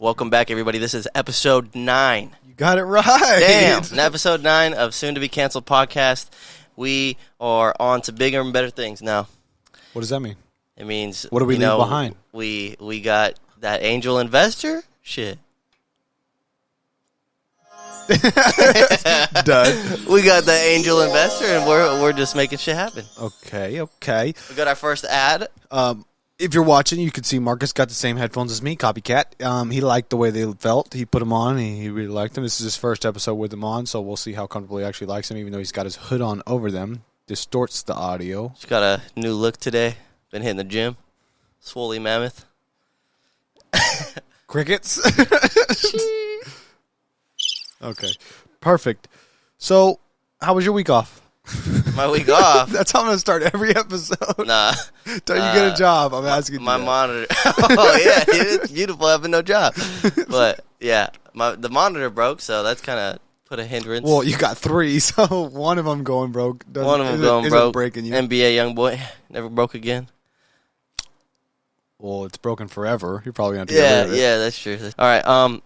Welcome back, everybody. This is episode 9. You got it right. Damn. Episode 9 of Soon to Be Canceled podcast. We are on to bigger and better things now. What does that mean? It means, what do we leave behind? We got that angel investor shit. Done. We got the angel investor, and we're just making shit happen. Okay. We got our first ad. If you're watching, you can see Marcus got the same headphones as me, copycat. He liked the way they felt. He put them on. He really liked them. This is his first episode with them on, so we'll see how comfortable he actually likes them, even though he's got his hood on over them. Distorts the audio. He's got a new look today. Been hitting the gym. Swoley mammoth. Crickets. Okay. Perfect. So, how was your week off? My week off? That's how I'm going to start every episode. Nah. Till you get a job, I'm asking you. My monitor. Oh, yeah. It's beautiful having no job. But, yeah. The monitor broke, so that's kind of put a hindrance. Well, you got 3, so one of them going broke. One of them going broke. Breaking you. NBA young boy. Never broke again. Well, it's broken forever. You're probably going to get rid of it. Yeah, that's true. All right.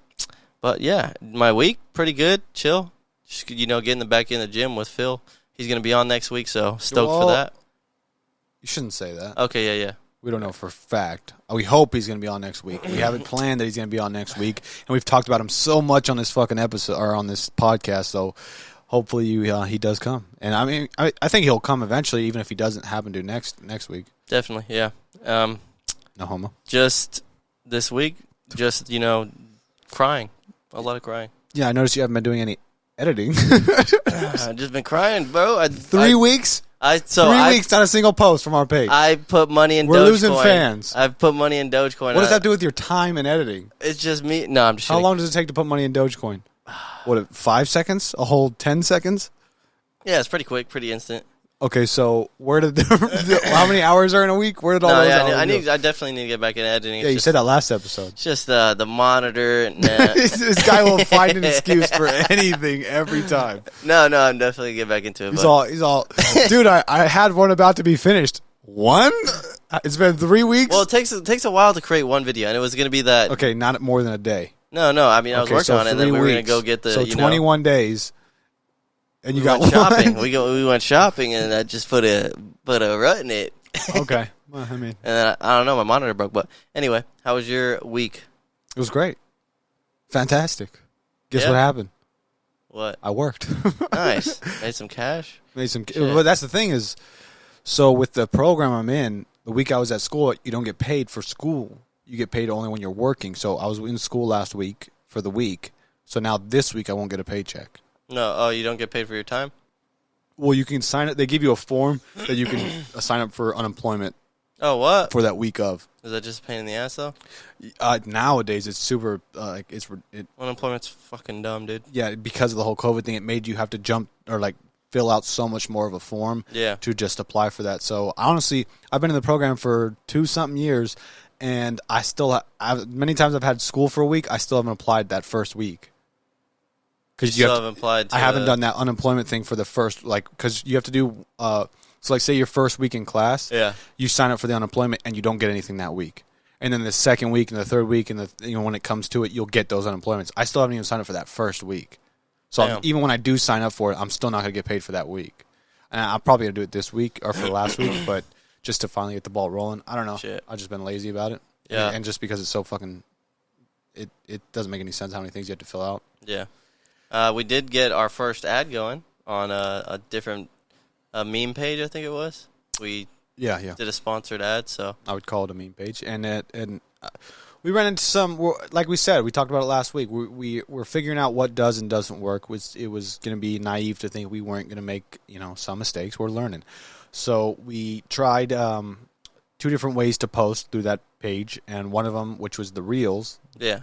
But, yeah, my week, pretty good. Chill. Just, getting back in the gym with Phil. He's going to be on next week, so stoked for that. You shouldn't say that. Okay, yeah. We don't know for a fact. We hope he's going to be on next week. We haven't planned that he's going to be on next week, and we've talked about him so much on this fucking episode or on this podcast. So hopefully he does come. And I mean, I think he'll come eventually, even if he doesn't happen to next week. Definitely, yeah. No homo. Just this week, crying. A lot of crying. Yeah, I noticed you haven't been doing any editing. I've just been crying, bro. 3 weeks? 3 weeks, not a single post from our page. I put money in Dogecoin. We're losing fans. I've put money in Dogecoin. What does that do with your time and editing? It's just me. No, I'm just How long does it take to put money in Dogecoin? What, 5 seconds? A whole 10 seconds? Yeah, it's pretty quick, pretty instant. Okay, so where did how many hours are in a week? Where did all those hours go? I definitely need to get back in editing. Yeah, you said that last episode. It's just the monitor. This guy will find an excuse for anything every time. No, I'm definitely get back into it. He's all, dude, I had one about to be finished. One? It's been 3 weeks? Well, it takes a while to create one video, and it was going to be that. Okay, not more than a day. No, I mean, I was working on it, and then we were going to go get the, So 21 days. And you got went shopping. We went shopping, and I just put a rut in it. Okay. Well, I mean, and then I don't know, my monitor broke. But anyway, how was your week? It was great. Fantastic. Guess what happened? What? I worked. Nice. Made some cash. But that's the thing is, so with the program I'm in, the week I was at school, you don't get paid for school. You get paid only when you're working. So I was in school last week for the week. So now this week I won't get a paycheck. No, you don't get paid for your time? Well, you can sign it. They give you a form that you can sign up for unemployment. Oh, what? For that week of. Is that just a pain in the ass, though? Nowadays, it's super, unemployment's fucking dumb, dude. Yeah, because of the whole COVID thing, it made you have to jump or, fill out so much more of a form to just apply for that. So, honestly, I've been in the program for 2-something years, and I still, many times I've had school for a week, I still haven't applied that first week. Because you haven't applied to I haven't done that unemployment thing for the first, because you have to do, say your first week in class, you sign up for the unemployment and you don't get anything that week. And then the second week and the third week and when it comes to it, you'll get those unemployments. I still haven't even signed up for that first week. So even when I do sign up for it, I'm still not going to get paid for that week. And I'm probably going to do it this week or for last week, but just to finally get the ball rolling. I don't know. Shit. I've just been lazy about it. Yeah. And just because it's so fucking, it doesn't make any sense how many things you have to fill out. Yeah. We did get our first ad going on a different meme page, I think it was. We did a sponsored ad, so I would call it a meme page. And we ran into some, like we said, we talked about it last week. We're figuring out what does and doesn't work. It was going to be naive to think we weren't going to make some mistakes. We're learning. So we tried 2 different ways to post through that page, and one of them, which was the Reels,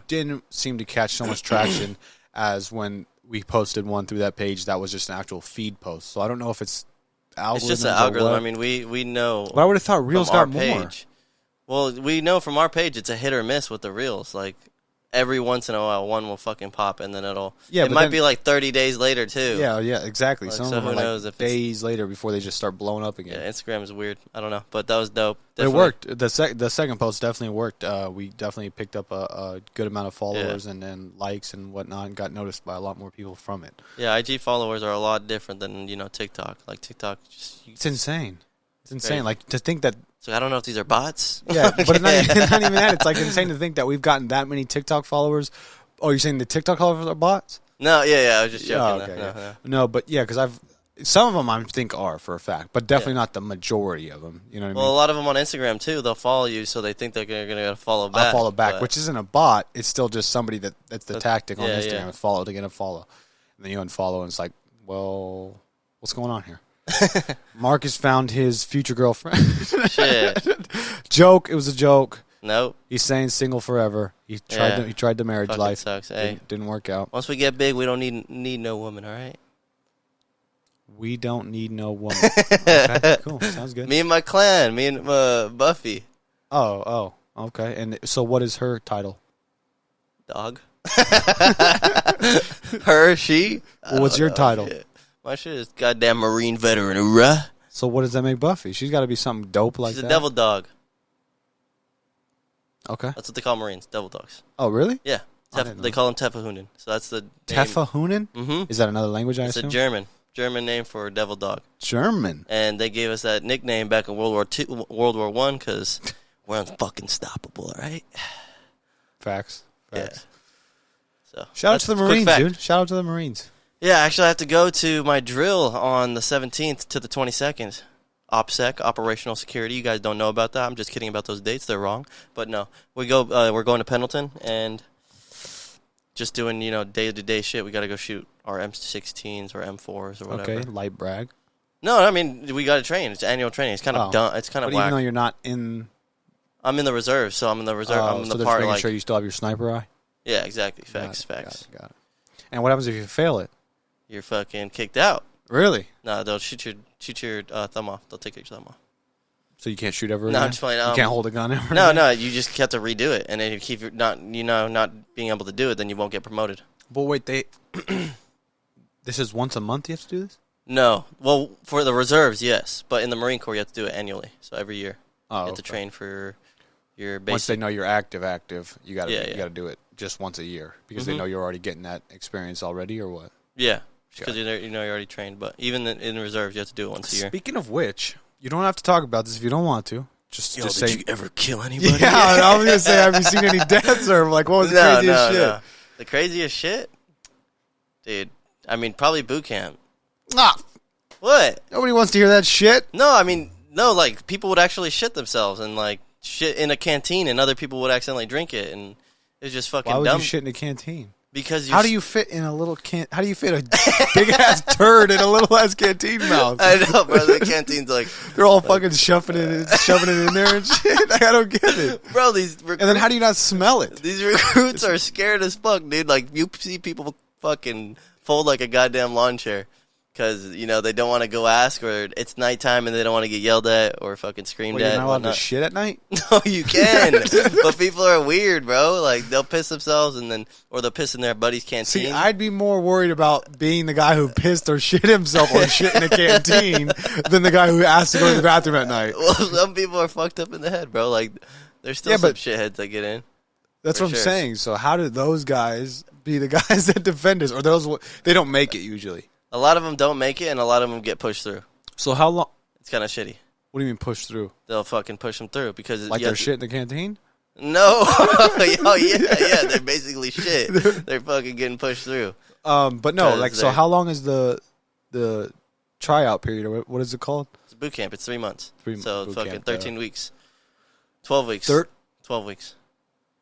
didn't seem to catch so much traction as when we posted one through that page that was just an actual feed post. So I don't know if it's algorithms. It's just an algorithm. I mean, we know. But I would have thought Reels got more. Well, we know from our page it's a hit or miss with the Reels. every once in a while one will fucking pop, and then it might be like 30 days later too. Yeah, exactly. Like, some so of them who are knows like if it's- days later before they just start blowing up again. Yeah, Instagram is weird. I don't know, but that was dope. But it worked. The second post definitely worked. We definitely picked up a good amount of followers and then likes and whatnot, and got noticed by a lot more people from it. Yeah, IG followers are a lot different than TikTok. Like TikTok, It's insane. It's insane. Crazy. Like to think that. So I don't know if these are bots. Yeah, but it's not even that. It's like insane to think that we've gotten that many TikTok followers. Oh, you're saying the TikTok followers are bots? No, yeah, I was just joking. Oh, okay, no, but yeah, because some of them I think are for a fact, but definitely not the majority of them. You know what I mean? Well, a lot of them on Instagram too. They'll follow you, so they think they're gonna follow back. I'll follow back, which isn't a bot. It's still just somebody that's the tactic on Instagram. Yeah. Follow to get a follow, and then you unfollow, and it's like, well, what's going on here? Marcus found his future girlfriend. Shit. Joke. It was a joke. Nope. He's saying single forever. He tried the marriage Fucking life. sucks. Hey, Didn't work out. once we get big, we don't need no woman. All right. We don't need no woman. Okay, cool. Sounds good. Me and my clan. Me and Buffy. Oh, okay. And so, what is her title? Dog. Her, she. What's your title? Shit. My shit is goddamn Marine veteran. Hoorah. So, what does that make Buffy? She's got to be something dope like She's that. a devil dog. Okay. That's what they call Marines. Devil dogs. Oh, really? Yeah. They call them Tefahunin. So that's the name. Tefahunin? Mm-hmm. Is that another language? I It's assume. a German name for a devil dog. German. And they gave us that nickname back in World War One because we're unfucking stoppable, all right? Facts. Yeah. So Shout out to the Marines, dude. Shout out to the Marines. Yeah, actually, I have to go to my drill on the 17th to the 22nd. OPSEC, Operational Security. You guys don't know about that. I'm just kidding about those dates. They're wrong. But no, we're going to Pendleton and just doing, day-to-day shit. We got to go shoot our M16s or M4s or whatever. Okay, light brag. No, I mean, we got to train. It's annual training. It's kind of done. It's kind of whack. Even though you're not in... I'm in the reserve, so I'm in the reserve. I'm in so the they're part, making like... sure you still have your sniper eye? Yeah, exactly. Facts. Got it. And what happens if you fail it? You're fucking kicked out. Really? No, they'll shoot your thumb off. They'll take your thumb off. So you can't shoot ever again? No, I'm just playing. You can't hold a gun ever No, again? no, you just have to redo it, and then if you keep not being able to do it, then you won't get promoted. But wait, this is once a month you have to do this? No, well, for the reserves, yes, but in the Marine Corps, you have to do it annually. So every year, you have to train for your basic. Once they know you're active, you got to Yeah. you got to do it just once a year because they know you're already getting that experience already, or what? Yeah, because you're already trained. But even in the reserves, you have to do it once a year. Speaking of which, you don't have to talk about this if you don't want to. Just Did say. you ever kill anybody? Yeah, I was gonna say, have you seen any deaths or like what was the craziest shit? No. The craziest shit, dude. I mean, probably boot camp. Ah, What? nobody wants to hear that shit. No, I mean, no. Like people would actually shit themselves and like shit in a canteen, and other people would accidentally drink it, and it's just fucking Why would dumb. you shit in a canteen? Because How do you fit in a little How do you fit a big ass turd in a little ass canteen mouth? I know, bro. The canteen's like They're all fucking shoving it in there and shit. Like, I don't get it. bro. And then how do you not smell it? These recruits are scared as fuck, dude. Like you see people fucking fold like a goddamn lawn chair because they don't want to go ask, or it's nighttime and they don't want to get yelled at or fucking screamed Wait, at. you're not allowed to shit at night? No, you can, but people are weird, bro. Like they'll piss themselves or they'll piss in their buddy's canteen. See, I'd be more worried about being the guy who pissed or shit himself or shit in a canteen than the guy who asked to go to the bathroom at night. Well, some people are fucked up in the head, bro. Like there's still some shitheads that get in. That's For what I'm sure. saying. So how do those guys be the guys that defend us? Or they don't make it usually. A lot of them don't make it, and a lot of them get pushed through. So how long? It's kind of shitty. What do you mean push through? They'll fucking push them through because Like their shit in the canteen? No, oh yeah, they're basically shit. They're fucking getting pushed through. But no, like so. How long is the tryout period, or what is it called? It's boot camp. It's 3 months. So fucking camp, 13 weeks, 12 weeks, 12 weeks.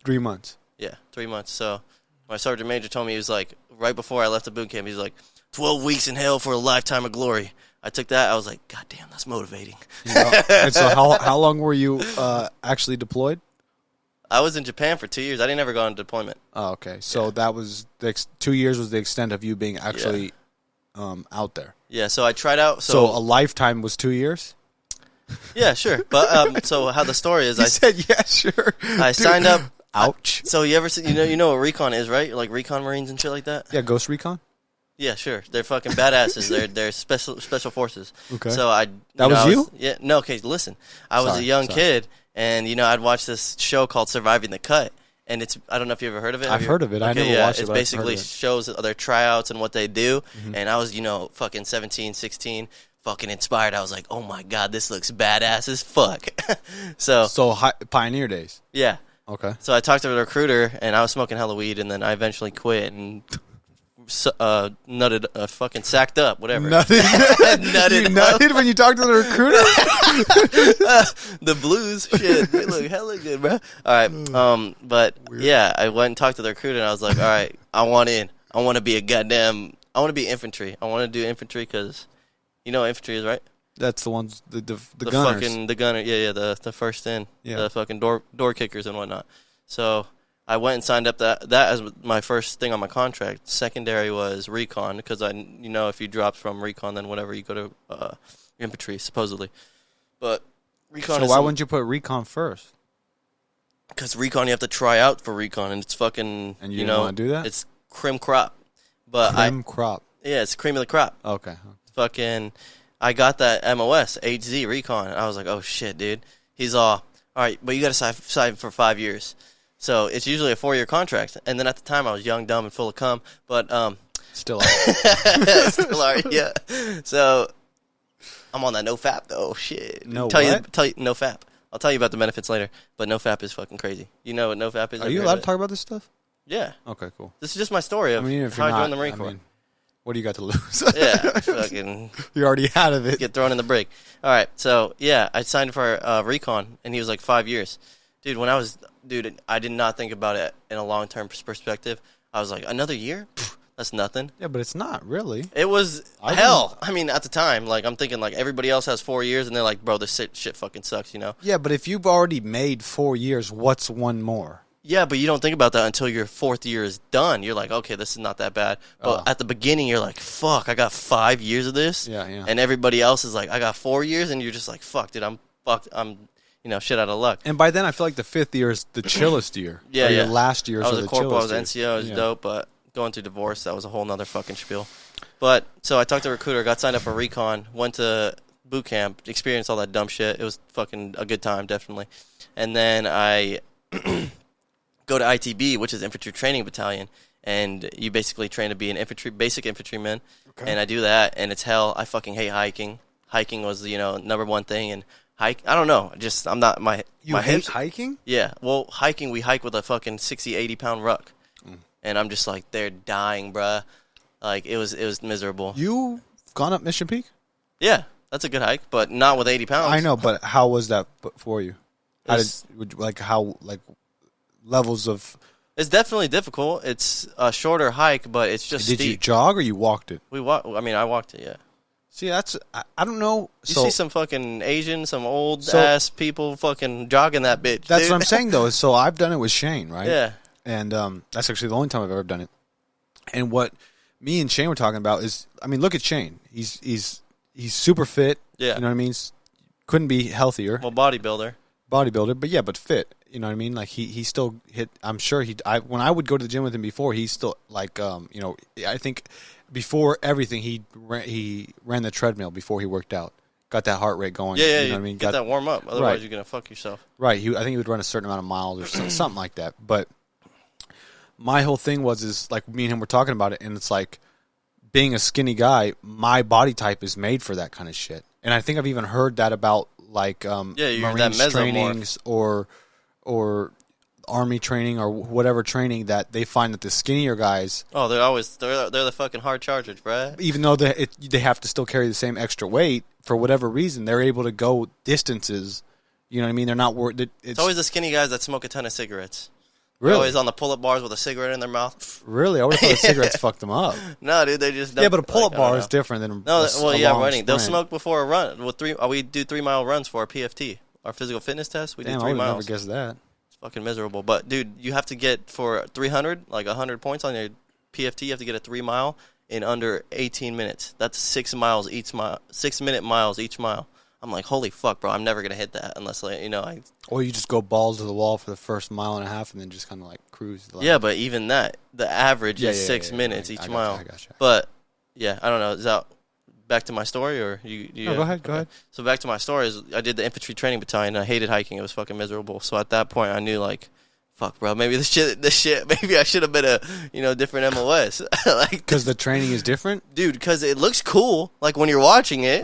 3 months. Yeah, 3 months. So my sergeant major told me, he was like, right before I left the boot camp, he's like, 12 weeks in hell for a lifetime of glory. I took that. I was like, God damn, that's motivating. And so how long were you actually deployed? I was in Japan for 2 years. I didn't ever go on deployment. Oh, okay. So that was 2 years was the extent of you being actually out there. Yeah, so I tried out. So a lifetime was 2 years? Yeah, sure. But so how the story is, I said, yeah, sure. I signed up. Ouch. So you ever see, you know what recon is, right? Like recon Marines and shit like that? Yeah, Ghost Recon? Yeah, sure. They're fucking badasses. They're special forces. Okay. So That was you? Yeah. No. Okay. Listen, I was a young kid, and I'd watch this show called Surviving the Cut, and I don't know if you ever heard of it. I've heard of it. Okay, I never watched it. It but basically I've heard of it. shows their tryouts and what they do, and I was fucking 17, 16, fucking inspired. I was like, oh my god, this looks badass as fuck. So Pioneer days. yeah. Okay. So I talked to the recruiter, and I was smoking hella weed, and then I eventually quit and nutted, fucking sacked up, whatever. Nutted? Nutted You nutted when you talked to the recruiter? The blues, shit, they look hella good, bro. All right, but weird. Yeah, I went and talked to the recruiter, and I was like, all right, I want in. I want to be I want to be infantry. I want to do infantry because, you know what infantry is, right? That's the ones, the gunners. Fucking, the gunner, yeah, the first in, the fucking door kickers and whatnot. So I went and signed up that as my first thing on my contract. Secondary was recon because if you drop from recon, then whatever you go to infantry supposedly. But recon. So why wouldn't you put recon first? Because recon, you have to try out for recon, and it's fucking. And you don't want to do that? It's cream crop. But crop. Yeah, it's cream of the crop. Okay. Fucking, I got that MOS HZ recon. And I was like, oh shit, dude. He's all right, but you got to sign for 5 years. So it's usually a 4-year contract. And then at the time I was young, dumb, and full of cum. But still still are, yeah. So I'm on that no fap though. Shit. No tell what? You no fap. I'll tell you about the benefits later. But no fap is fucking crazy. You know what no fap is? Are you allowed to talk about this stuff? Yeah. Okay, cool. This is just my story of how I joined the Marine Corps. What do you got to lose? Yeah, fucking. You're already out of it. Get thrown in the brig. All right, so yeah, I signed for recon, and he was like 5 years. Dude, I did not think about it in a long-term perspective. I was like, another year? Pfft, that's nothing. Yeah, but it's not really. It was hell. I mean, at the time, like I'm thinking, like everybody else has 4 years, and they're like, bro, this shit fucking sucks, you know? Yeah, but if you've already made 4 years, what's one more? Yeah, but you don't think about that until your 4th year is done. You're like, okay, this is not that bad. But at the beginning, you're like, fuck, I got 5 years of this. Yeah, yeah. And everybody else is like, I got 4 years, and you're just like, fuck, dude, I'm fucked. I'm, shit out of luck. And by then, I feel like the 5th year is the chillest year. Yeah, or yeah. Your last year is the chillest. I was a corporal, I was years. NCO, it was dope, but going through divorce, that was a whole nother fucking spiel. But, so I talked to a recruiter, got signed up for recon, went to boot camp, experienced all that dumb shit. It was fucking a good time, definitely. And then I go to ITB, which is Infantry Training Battalion, and you basically train to be an basic infantryman. Okay. And I do that, and it's hell. I fucking hate hiking. Hiking was, number one thing, and I don't know, I'm not, my hate hips, hiking? Yeah, well, hiking, we hike with a fucking 60, 80-pound ruck, and I'm just like, they're dying, bruh. Like, it was miserable. You've gone up Mission Peak? Yeah, that's a good hike, but not with 80 pounds. I know, but how was that for you? Levels of... It's definitely difficult. It's a shorter hike, but it's just steep. Did you jog or you walked it? I walked it, yeah. See, that's... I don't know. You see some fucking Asian, some old-ass people fucking jogging that bitch, That's dude. what I'm saying, though. So I've done it with Shane, right? Yeah. And that's actually the only time I've ever done it. And what me and Shane were talking about is... I mean, look at Shane. He's super fit. Yeah. You know what I mean? Couldn't be healthier. Well, bodybuilder, but fit. You know what I mean? Like he still hit. I'm sure when I would go to the gym with him before, he's still like I think before everything he ran the treadmill before he worked out. Got that heart rate going. Yeah, you know what I mean? Get that warm up. Otherwise, you're gonna fuck yourself. Right. I think he would run a certain amount of miles or something like that. But my whole thing is like me and him were talking about it, and it's like being a skinny guy, my body type is made for that kind of shit. And I think I've even heard that about like Marines trainings or Army training or whatever training that they find that the skinnier guys... Oh, they're the fucking hard chargers, bruh. Even though they have to still carry the same extra weight, for whatever reason, they're able to go distances. You know what I mean? They're not worried. It's always the skinny guys that smoke a ton of cigarettes. Really? They're always on the pull-up bars with a cigarette in their mouth. Really? I would have thought the cigarettes fucked them up. No, dude, they just... Yeah, but a pull-up bar is different than running. They'll smoke before a run. We do 3-mile runs for our PFT, our physical fitness test. We do 3 miles. I would never guess that. It's fucking miserable. But, dude, you have to get for 300, like 100 points on your PFT, you have to get a 3-mile in under 18 minutes. That's 6 miles each mile. 6-minute miles each mile. I'm like, holy fuck, bro, I'm never going to hit that unless, like, you know, Or you just go balls to the wall for the first mile and a half and then just kind of like cruise. Yeah, but even that, the average is 6 minutes each mile. I gotcha. But, yeah, I don't know. Is that back to my story or you No, go ahead, go ahead. So back to my story is I did the infantry training battalion and I hated hiking. It was fucking miserable. So at that point I knew like, fuck, bro, maybe this shit, maybe I should have been a, you know, different MOS. Like, because the training is different? Dude, because it looks cool. Like when you're watching it,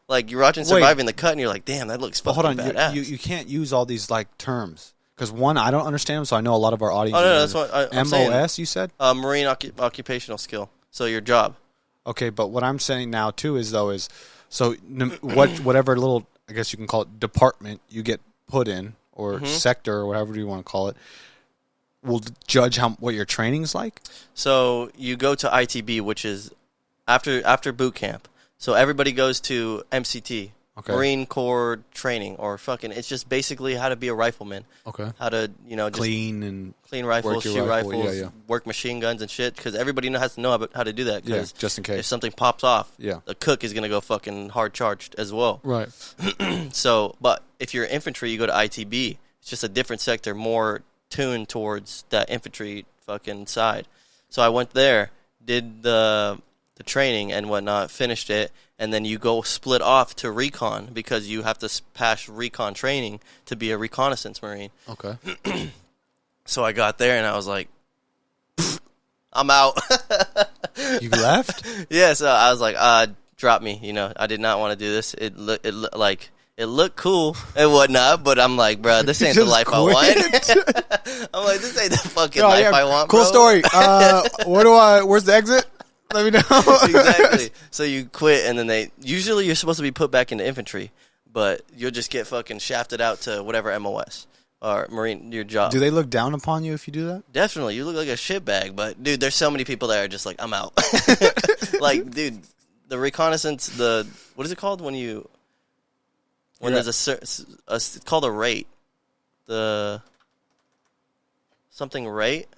like you're watching Surviving the Cut and you're like, damn, that looks fucking badass. You can't use all these like terms. Because one, I don't understand them, so I know a lot of our audience. Oh, no, that's what I'm saying. MOS, you said? Marine occupational skill. So your job. Okay, but what I'm saying now too is so whatever little, I guess you can call it, department you get put in or sector or whatever you want to call it, will judge what your training's like. So you go to ITB, which is after boot camp. So everybody goes to MCT, Marine Corps training, or fucking. It's just basically how to be a rifleman. Okay. How to just clean rifles, shoot rifles, work machine guns and shit. Because everybody has to know how to do that. Because just in case if something pops off, the cook is gonna go fucking hard charged as well. Right. So, but if you're infantry, you go to ITB. It's just a different sector, more tuned towards that infantry fucking side. So I went there, did the training and whatnot, finished it, and then you go split off to recon because you have to pass recon training to be a reconnaissance Marine. Okay. So I got there and I was like, I'm out. You left? Yeah, so I was like, drop me. You know, I did not want to do this. It looked cool and whatnot, but I'm like, bro, this ain't the life I want. I'm like, this ain't the fucking life I want, cool bro. Cool story. Where's the exit? Let me know. Exactly. So you quit, and then usually you're supposed to be put back into infantry, but you'll just get fucking shafted out to whatever MOS or Marine, your job. Do they look down upon you if you do that? Definitely. You look like a shitbag, but dude, there's so many people that are just like, I'm out. Like, dude, the reconnaissance, what is it called when there's it's called a rate. Something rate.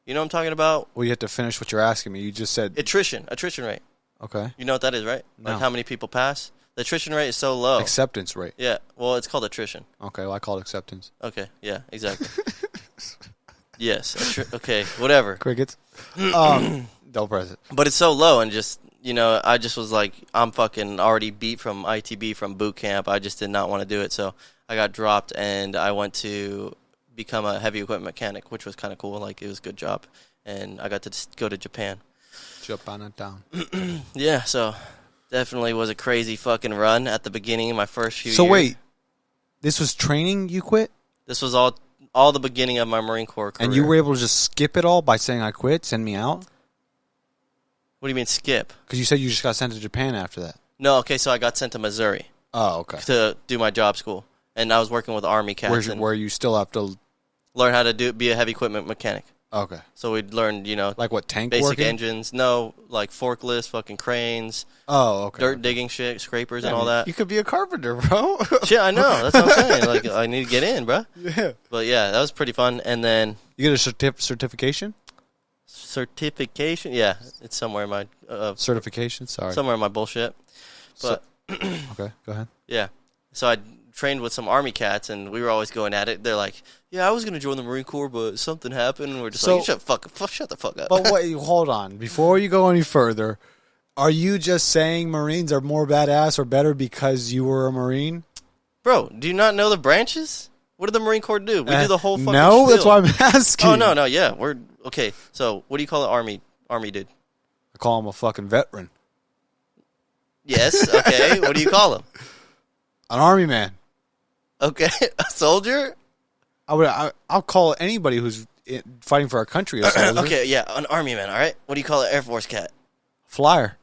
You know what I'm talking about? Well, you have to finish what you're asking me. You just said attrition rate. Okay. You know what that is, right? No. Like how many people pass? The attrition rate is so low. Acceptance rate. Yeah. Well, it's called attrition. Okay. Well, I call it acceptance. Okay. Yeah. Exactly. Yes. Okay. Whatever. Crickets. Don't press it. But it's so low, and just I just was like, I'm fucking already beat from ITB from boot camp. I just did not want to do it, so I got dropped, and I went to become a heavy equipment mechanic, which was kind of cool. Like, it was a good job, and I got to go to Japan. Japan. Yeah, so definitely was a crazy fucking run at the beginning of my first few years. So wait, this was training you quit? This was all the beginning of my Marine Corps career. And you were able to just skip it all by saying I quit, send me out? What do you mean skip? Because you said you just got sent to Japan after that. No, okay, so I got sent to Missouri. Oh, okay. To do my job school. And I was working with Army cats. Where you still have to learn how to be a heavy equipment mechanic. Okay. So we'd learn, like what, tank basic working? Engines. No, like forklifts, fucking cranes. Oh, okay. Dirt digging shit, scrapers and all that. You could be a carpenter, bro. Shit, I know. That's what I'm saying. Like, I need to get in, bro. Yeah. But yeah, that was pretty fun. And then you get a certification? Certification? Yeah, it's somewhere in my certification. Sorry, somewhere in my bullshit. But okay, go ahead. Yeah, so I trained with some Army cats, and we were always going at it. They're like, "Yeah, I was gonna join the Marine Corps, but something happened." And we're just like, "Shut the fuck up." But wait, hold on. Before you go any further, are you just saying Marines are more badass or better because you were a Marine? Bro, do you not know the branches? What did the Marine Corps do? We do the whole fucking No, spiel. That's why I'm asking. Oh, no, yeah. We're okay, so what do you call an Army dude? I call him a fucking veteran. Yes, okay. What do you call him? An Army man. Okay, a soldier? I'll call anybody who's fighting for our country a soldier. Okay, yeah, an Army man, all right? What do you call an Air Force cat? Flyer.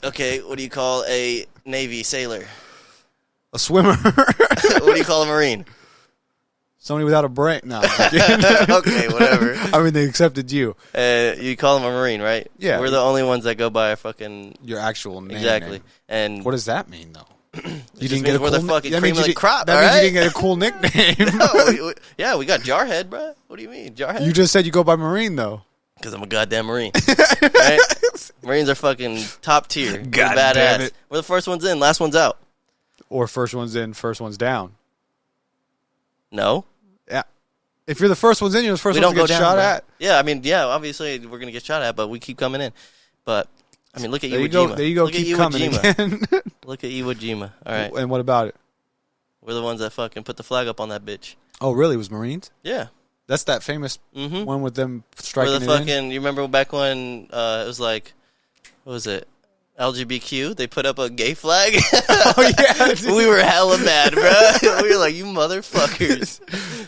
Okay, what do you call a Navy sailor? A swimmer. What do you call a Marine? Somebody without a brain. No. Okay, whatever. I mean, they accepted you. You call them a Marine, right? Yeah. We're the only ones that go by a fucking... Your actual name. Exactly. And what does that mean, though? You didn't get a cool fucking cream of the crop, that means you didn't get a cool nickname. No, yeah, we got Jarhead, bro. What do you mean, Jarhead? You just said you go by Marine, though. Because I'm a goddamn Marine. Right? Marines are fucking top tier. God badass. damn it. We're the first ones in, last ones out. Or first one's in, first one's down. No. Yeah. If you're the first ones in, you're the first ones to get shot at. Yeah, I mean, yeah, obviously we're going to get shot at, but we keep coming in. But, I mean, look at Iwo Jima. There you go, keep coming again. Look at Iwo Jima. All right. And what about it? We're the ones that fucking put the flag up on that bitch. Oh, really? It was Marines? Yeah. That's that famous one with them striking the fucking, you remember back when it was like, what was it? LGBTQ, they put up a gay flag. Oh yeah, we were hella mad, bro. We were like, "You motherfuckers!"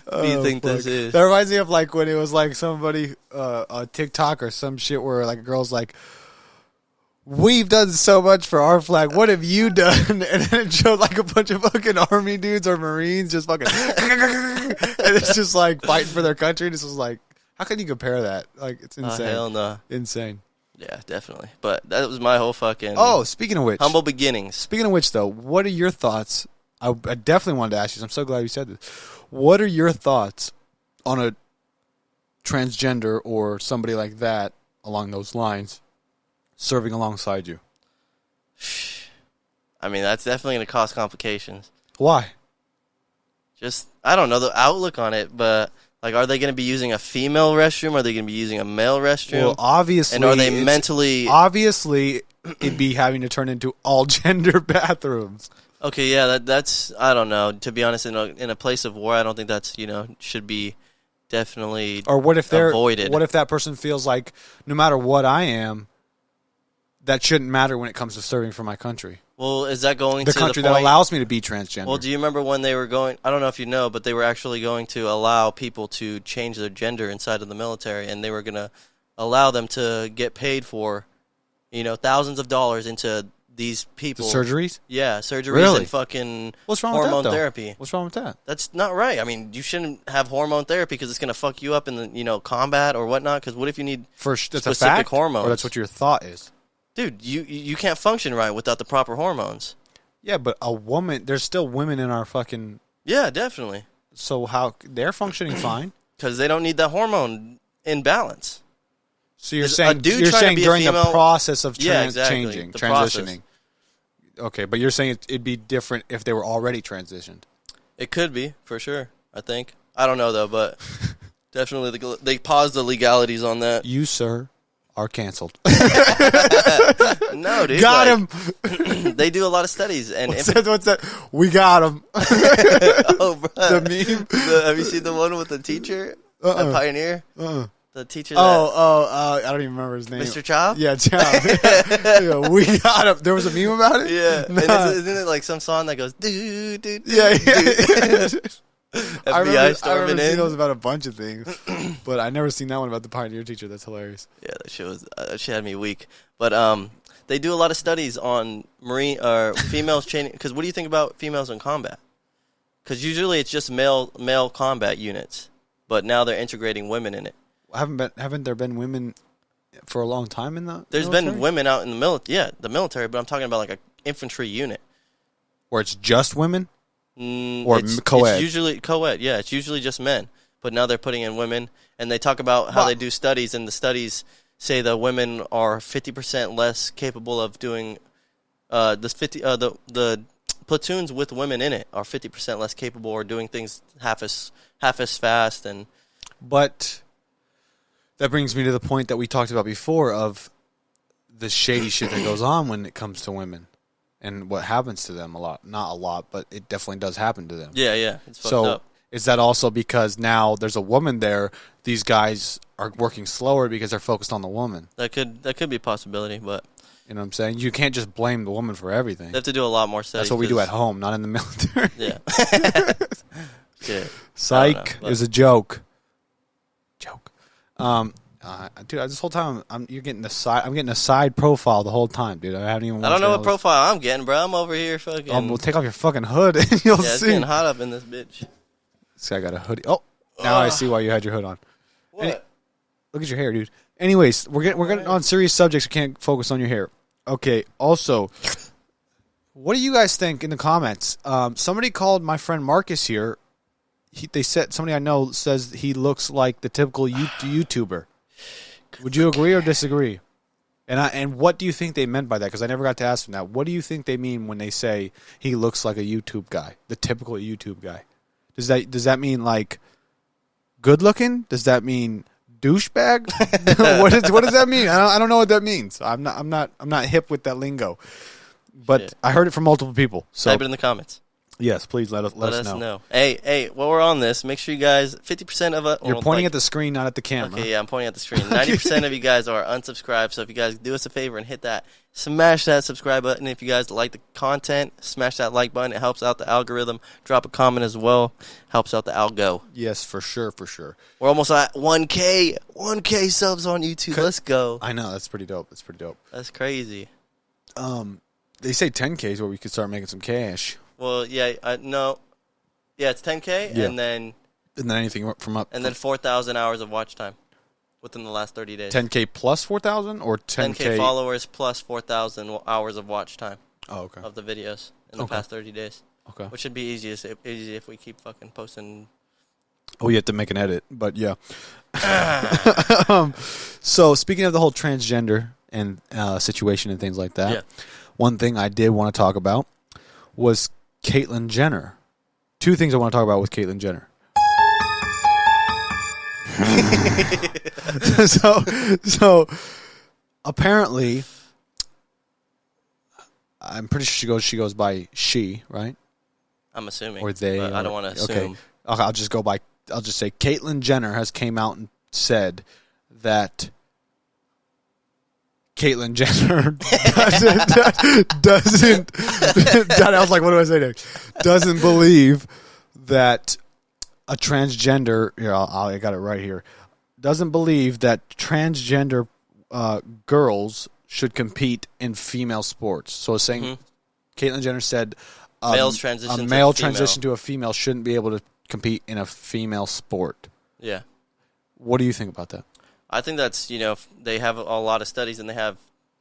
What do you think this is? That reminds me of like when it was like somebody on TikTok or some shit where like a girl's like, "We've done so much for our flag. What have you done?" And then it showed like a bunch of fucking army dudes or Marines just fucking, and it's just like fighting for their country. And it's just like, how can you compare that? Like, it's insane. Hell no, insane. Yeah, definitely. But that was my whole fucking. Oh, speaking of which, humble beginnings. Speaking of which, though, what are your thoughts? I definitely wanted to ask you. I'm so glad you said this. What are your thoughts on a transgender or somebody like that along those lines serving alongside you? I mean, that's definitely going to cause complications. Why? Just, I don't know the outlook on it, but like, are they going to be using a female restroom? Are they going to be using a male restroom? Well, obviously. And are they mentally... Obviously, it'd be having to turn into all-gender bathrooms. Okay, yeah, that's... I don't know. To be honest, in a place of war, I don't think that's, should be definitely or what if they're avoided. What if that person feels like, no matter what I am, that shouldn't matter when it comes to serving for my country? Well, is that going the to country the point that allows me to be transgender? Well, do you remember when they were going? I don't know if you know, but they were actually going to allow people to change their gender inside of the military, and they were going to allow them to get paid for, thousands of dollars into these people. The surgeries? Yeah, surgeries really? And fucking What's wrong hormone with that, therapy. What's wrong with that? That's not right. I mean, you shouldn't have hormone therapy because it's going to fuck you up in the combat or whatnot. Because what if you need specific hormones? Or that's what your thought is? Dude, you can't function right without the proper hormones. Yeah, but a woman, there's still women in our fucking... Yeah, definitely. So how... They're during fine? Because they don't need that hormone imbalance. So you're saying during the process of changing, transitioning. Process. Okay, but you're saying it'd be different if they were already transitioned. It could be, for sure, I think. I don't know, though, but definitely they paused the legalities on that. You, sir, are canceled. No, dude. Got him. They do a lot of studies. And what's that? We got him. Oh, bro. The meme? Have you seen the one with the teacher at Pioneer? The teacher I don't even remember his name. Mr. Chow? Yeah, Chow. Yeah, we got him. There was a meme about it? Yeah. Nah. And isn't it like some song that goes, doo, doo, doo, yeah. FBI storming in. I've seen those about a bunch of things, but I never seen that one about the Pioneer teacher. That's hilarious. Yeah, that shit was she had me weak. But they do a lot of studies on Marine or females training. Because what do you think about females in combat? Because usually it's just male combat units, but now they're integrating women in it. Haven't there been women for a long time in the? There's military? been women out in the military. Yeah, the military. But I'm talking about like an infantry unit. Where it's just women. Or co-ed? It's usually co-ed, yeah. It's usually just men. But now they're putting in women. And they talk about how they do studies. And the studies say that women are 50% less capable of doing... the platoons with women in it are 50% less capable or doing things half as fast. But that brings me to the point that we talked about before of the shady shit that goes on when it comes to women. And what happens to them a lot. Not a lot, but it definitely does happen to them. Yeah. It's fucked up. Is that also because now there's a woman there, these guys are working slower because they're focused on the woman? That could be a possibility, but... You know what I'm saying? You can't just blame the woman for everything. They have to do a lot more studies. That's what we do at home, not in the military. Yeah. Shit. Psych. It was a joke. Dude, this whole time you're getting the side. I'm getting a side profile the whole time, dude. I haven't even. I don't know what profile I'm getting, bro. I'm over here fucking. Well, take off your fucking hood and you'll see. It's getting hot up in this bitch. This guy got a hoodie. Oh, now I see why you had your hood on. What? Look at your hair, dude. Anyways, we're getting on serious subjects. We can't focus on your hair. Okay. Also, what do you guys think in the comments? Somebody called my friend Marcus here. They said somebody I know says he looks like the typical YouTuber. Would you agree or disagree? And what do you think they meant by that? Because I never got to ask them that. What do you think they mean when they say he looks like a YouTube guy, the typical YouTube guy? Does that mean like good looking? Does that mean douchebag? what does that mean? I don't know what that means. I'm not hip with that lingo. But shit. I heard it from multiple people. So type it in the comments. Yes, please let us know. Hey, while we're on this, make sure you guys, 50% of it. You're pointing at the screen, not at the camera. Okay, yeah, I'm pointing at the screen. 90% of you guys are unsubscribed, so if you guys do us a favor and smash that subscribe button. If you guys like the content, smash that like button. It helps out the algorithm. Drop a comment as well. Helps out the algo. Yes, for sure. We're almost at 1K subs on YouTube. Let's go. I know, that's pretty dope. That's crazy. They say 10K is where we could start making some cash. Well, yeah, no. Yeah, it's 10K, yeah. and then anything from up. And then 4,000 hours of watch time within the last 30 days. 10K plus 4,000 or 10K followers plus 4,000 hours of watch time. Oh, okay. Of the videos in the past 30 days. Okay. Which should be easy if we keep fucking posting. Oh, you have to make an edit, but yeah. So speaking of the whole transgender and situation and things like that, yeah. One thing I did want to talk about was Caitlyn Jenner. Two things I want to talk about with Caitlyn Jenner. so apparently, I'm pretty sure she goes by she, right? I'm assuming, or they. But I don't want to assume. Okay, I'll just say Caitlyn Jenner has came out and said that Caitlyn Jenner doesn't I was like, what do I say next? Doesn't believe that a transgender, here, I got it right here, doesn't believe that transgender girls should compete in female sports. So saying, Caitlyn Jenner said male transition to a female shouldn't be able to compete in a female sport. Yeah. What do you think about that? I think that's, they have a lot of studies, and they have,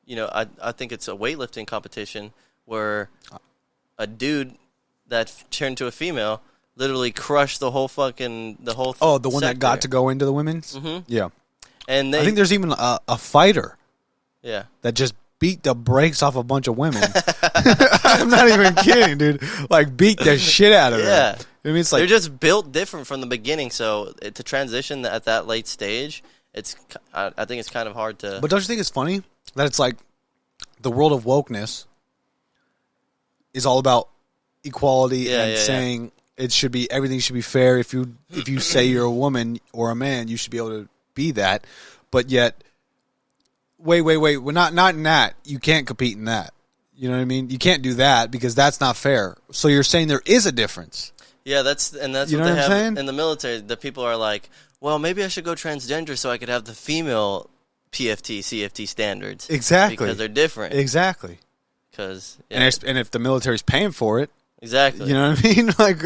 I think it's a weightlifting competition where a dude that turned to a female literally crushed the whole the one sector. That got to go into the women's? Mm-hmm. Yeah. And I think there's even a fighter that just beat the brakes off a bunch of women. I'm not even kidding, dude. Like, beat the shit out of them. Yeah. I mean, it's like, they're just built different from the beginning, so to transition at that late stage, I think it's kind of hard to... But don't you think it's funny that it's like the world of wokeness is all about equality and saying everything should be fair. If you say you're a woman or a man, you should be able to be that. But yet, wait. We're not in that. You can't compete in that. You know what I mean? You can't do that because that's not fair. So you're saying there is a difference. Yeah, that's you what know they what I'm have saying? In the military. The people are like, well, maybe I should go transgender so I could have the female PFT, CFT standards. Exactly. Because they're different. Exactly. Because and if the military's paying for it, exactly. You know what I mean? Like,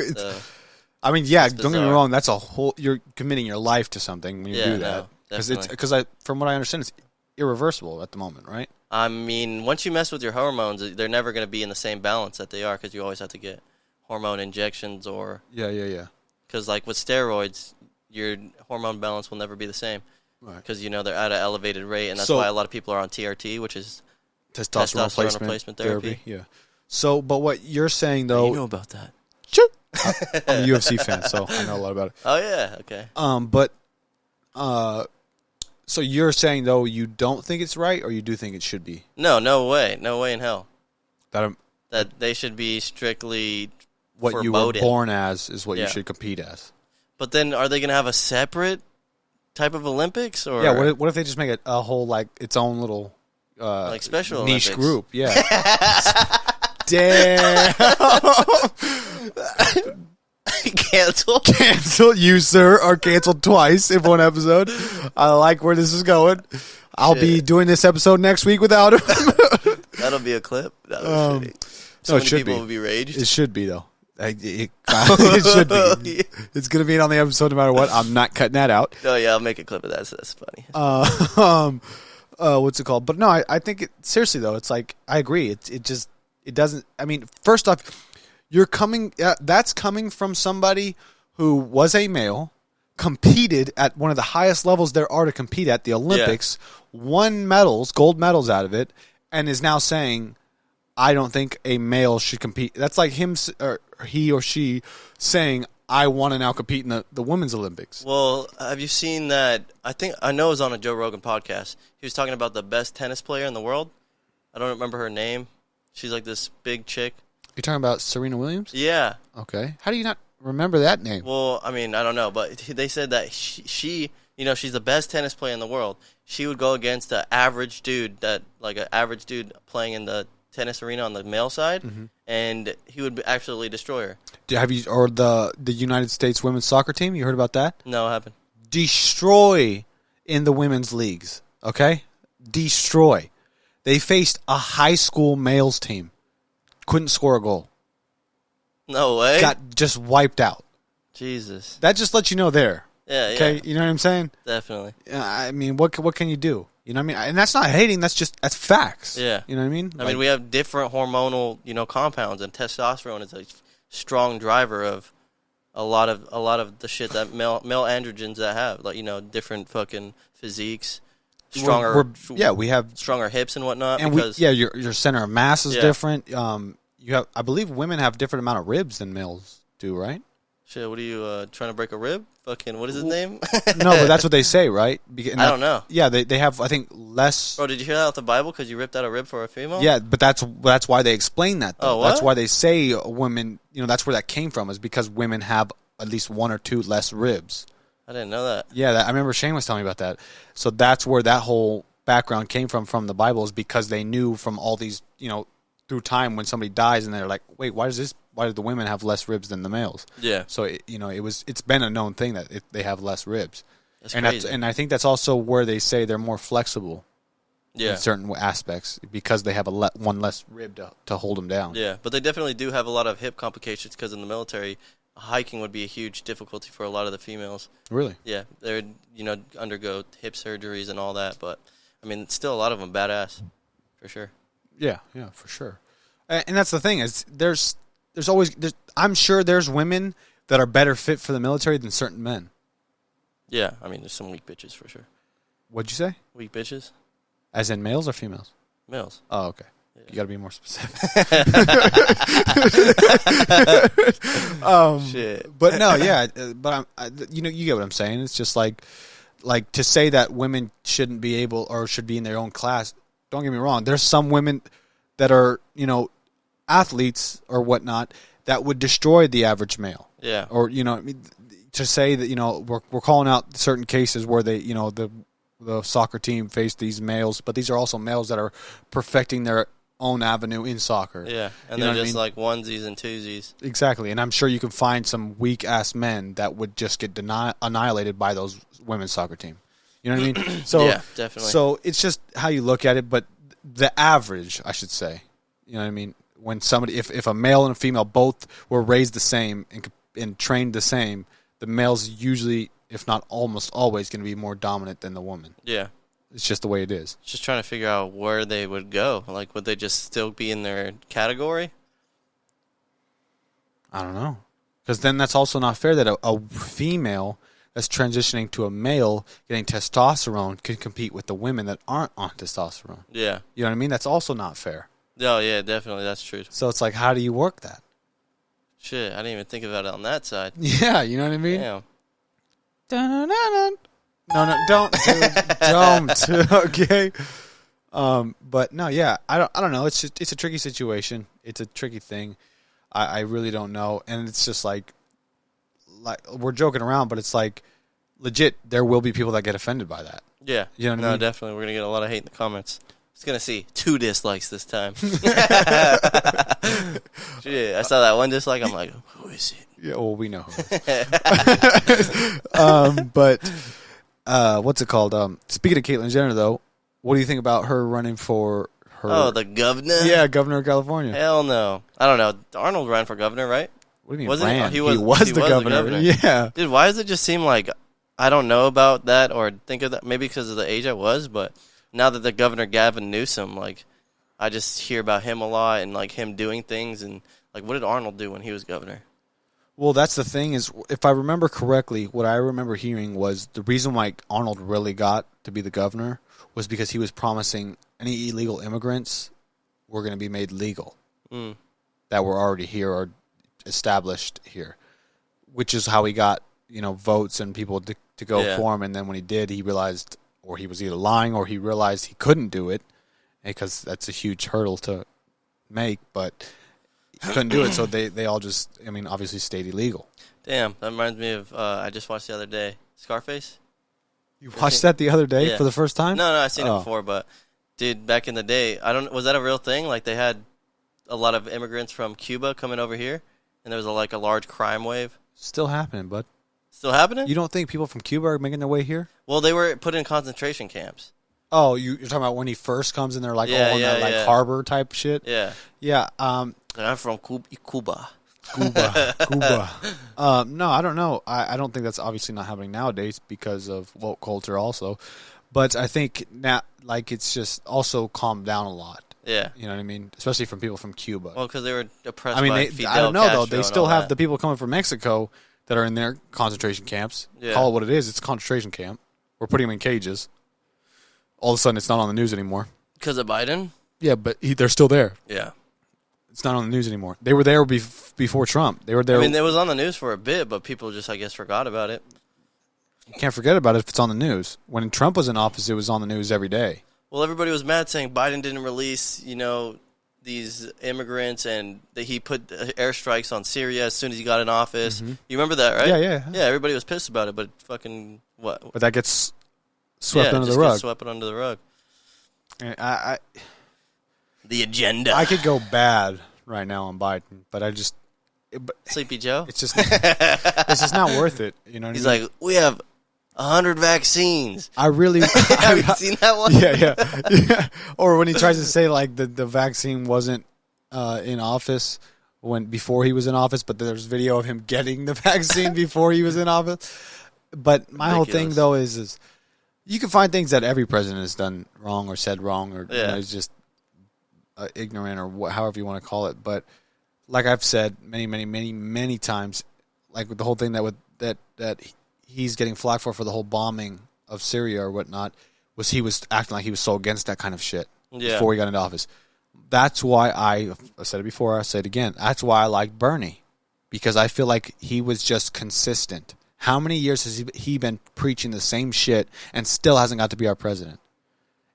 I mean, yeah. Don't get me wrong. That's you're committing your life to something when you do that. Because from what I understand, it's irreversible at the moment, right? I mean, once you mess with your hormones, they're never going to be in the same balance that they are because you always have to get hormone injections or... Yeah. Because, like, with steroids, your hormone balance will never be the same. Right. Because, they're at an elevated rate, and that's why a lot of people are on TRT, which is testosterone replacement therapy. Yeah. So, but what you're saying, though... You know about that. Sure. I'm a UFC fan, so I know a lot about it. Oh, yeah, okay. So you're saying, though, you don't think it's right, or you do think it should be? No way. No way in hell. That they should be strictly what for you boating. Were born as is what you should compete as. But then are they going to have a separate type of Olympics? Or yeah, what if they just make it a whole, like, its own little like special niche Olympics. group? Yeah. Damn. Canceled. You, sir, are canceled twice in one episode. I like where this is going. I'll be doing this episode next week without him. That'll be a clip. So many people will be raged. It should be, though. It should be. It's going to be on the episode no matter what. I'm not cutting that out. Oh, yeah, I'll make a clip of that. So that's funny. What's it called? But no, I think seriously, though, it's like, I agree. It doesn't, I mean, first off, that's coming from somebody who was a male, competed at one of the highest levels there are to compete at, the Olympics, won medals, gold medals out of it, and is now saying, I don't think a male should compete. That's like him or he or she saying, I want to now compete in the women's Olympics. Well, have you seen that? I know it was on a Joe Rogan podcast. He was talking about the best tennis player in the world. I don't remember her name. She's like this big chick. You're talking about Serena Williams? Yeah. Okay. How do you not remember that name? Well, I mean, I don't know, but they said that she she's the best tennis player in the world. She would go against an average dude playing in the tennis arena on the male side, and he would absolutely destroy her. Have you or the United States women's soccer team? You heard about that? No, it happened. Destroy in the women's leagues. Okay, destroy. They faced a high school males team, couldn't score a goal. No way. Got just wiped out. Jesus. That just lets you know there. Yeah. Okay, yeah. you know what I'm saying? Definitely. I mean, what can you do? You know what I mean? And that's not hating. That's facts. Yeah. You know what I mean? I mean, we have different hormonal, compounds, and testosterone is a strong driver of a lot of the shit that male androgens that have, like different fucking physiques, stronger. We have stronger hips and whatnot. And because your center of mass is different. You have, I believe, women have different amount of ribs than males do, right? Shit, what are you trying to break a rib? Fucking, what is his name? No, but that's what they say, right? I don't know. Yeah, they have, I think, less. Bro, did you hear that out the Bible? Because you ripped out a rib for a female? Yeah, but that's why they explain that, though. Oh, what? That's why they say women, that's where that came from, is because women have at least one or two less ribs. I didn't know that. Yeah, I remember Shane was telling me about that. So that's where that whole background came from the Bible, is because they knew from all these, through time when somebody dies and they're like, wait, why do the women have less ribs than the males? Yeah. So it's been a known thing that they have less ribs. That's crazy. And I think that's also where they say they're more flexible. Yeah. In certain aspects, because they have one less rib to hold them down. Yeah, but they definitely do have a lot of hip complications because in the military, hiking would be a huge difficulty for a lot of the females. Really? Yeah, they would undergo hip surgeries and all that, but I mean, still a lot of them badass, for sure. Yeah, for sure. And that's the thing, is there's always I'm sure there's women that are better fit for the military than certain men. Yeah, I mean, there's some weak bitches for sure. What'd you say? Weak bitches? As in males or females? Males. Oh, okay. Yeah. You got to be more specific. Shit. But no, yeah. But you get what I'm saying. It's just like to say that women shouldn't be able or should be in their own class. Don't get me wrong. There's some women that are athletes or whatnot that would destroy the average male. Yeah. Or to say that we're calling out certain cases where they the soccer team faced these males, but these are also males that are perfecting their own avenue in soccer. Yeah, and they're just like onesies and twosies. Exactly, and I'm sure you can find some weak-ass men that would just get annihilated by those women's soccer team. You know what I mean? So, yeah, definitely. So it's just how you look at it, but the average, I should say. You know what I mean? When somebody, if a male and a female both were raised the same and trained the same, the male's usually, if not almost always, going to be more dominant than the woman. Yeah. It's just the way it is. Just trying to figure out where they would go. Like, would they just still be in their category? I don't know. Because then that's also not fair that a female that's transitioning to a male getting testosterone can compete with the women that aren't on testosterone. Yeah. You know what I mean? That's also not fair. Oh, yeah, definitely. That's true. So it's like, how do you work that? Shit, I didn't even think about it on that side. Yeah, you know what I mean? Damn. No, don't, dude. Don't. Okay. But no, yeah, I don't know. It's a tricky situation. It's a tricky thing. I really don't know, and it's just like we're joking around, but it's like legit. There will be people that get offended by that. Yeah. You know what I mean? Definitely. We're gonna get a lot of hate in the comments. Just gonna see 2 dislikes this time. Shit, I saw that one dislike. I'm like, who is it? Yeah, well, we know who it is. But what's it called? Speaking of Caitlyn Jenner, though, what do you think about her running for her? Oh, the governor? Yeah, governor of California. Hell no. I don't know. Arnold ran for governor, right? What do you mean Wasn't ran? He was the governor. Yeah. Dude, why does it just seem like I don't know about that or think of that? Maybe because of the age I was, but now that the governor Gavin Newsom, like, I just hear about him a lot and like him doing things and like, what did Arnold do when he was governor? Well, that's the thing is, if I remember correctly, what I remember hearing was the reason why Arnold really got to be the governor was because he was promising any illegal immigrants were going to be made legal that were already here or established here, which is how he got, votes and people to go for him. And then when he did, he realized, or he was either lying or he realized he couldn't do it because that's a huge hurdle to make, but he couldn't do it. So they all just, obviously stayed illegal. Damn, that reminds me of, I just watched the other day, Scarface. You watched that the other day for the first time? No, I've seen it before, but dude, back in the day, was that a real thing? Like they had a lot of immigrants from Cuba coming over here, and there was a large crime wave. Still happening, bud. Still happening? You don't think people from Cuba are making their way here? Well, they were put in concentration camps. Oh, you're talking about when he first comes in there, that harbor type shit? Yeah. Yeah. I'm from Cuba. Cuba. No, I don't know. I don't think that's obviously not happening nowadays because of woke culture also. But I think now, it's just also calmed down a lot. Yeah. You know what I mean? Especially from people from Cuba. Well, because they were oppressed by Fidel I don't know, Castro though. They still have the people coming from Mexico that are in their concentration camps. Yeah. Call it what it is. It's a concentration camp. We're putting them in cages. All of a sudden, it's not on the news anymore. Because of Biden? Yeah, but they're still there. Yeah. It's not on the news anymore. They were there before Trump. They were there. It was on the news for a bit, but people just, I guess, forgot about it. You can't forget about it if it's on the news. When Trump was in office, it was on the news every day. Well, everybody was mad saying Biden didn't release, these immigrants, and that he put airstrikes on Syria as soon as he got in office. Mm-hmm. You remember that, right? Yeah. Yeah, everybody was pissed about it, but fucking what? But that gets swept under the rug. Gets swept under the rug. The agenda. I could go bad right now on Biden, but I just Sleepy Joe. It's just not worth it. You know what He's I mean? like, we have 100 vaccines. I really have you seen that one? Yeah. Or when he tries to say the vaccine wasn't in office before he was in office, but there's video of him getting the vaccine before he was in office. But my whole thing though is you can find things that every president has done wrong or said wrong or is just ignorant or however you want to call it. But like I've said many times, like with the whole thing that he's getting flack for the whole bombing of Syria or whatnot, was he was acting like he was so against that kind of shit before he got into office. That's why I said it before, I say it again. That's why I like Bernie, because I feel like he was just consistent. How many years has he been preaching the same shit and still hasn't got to be our president?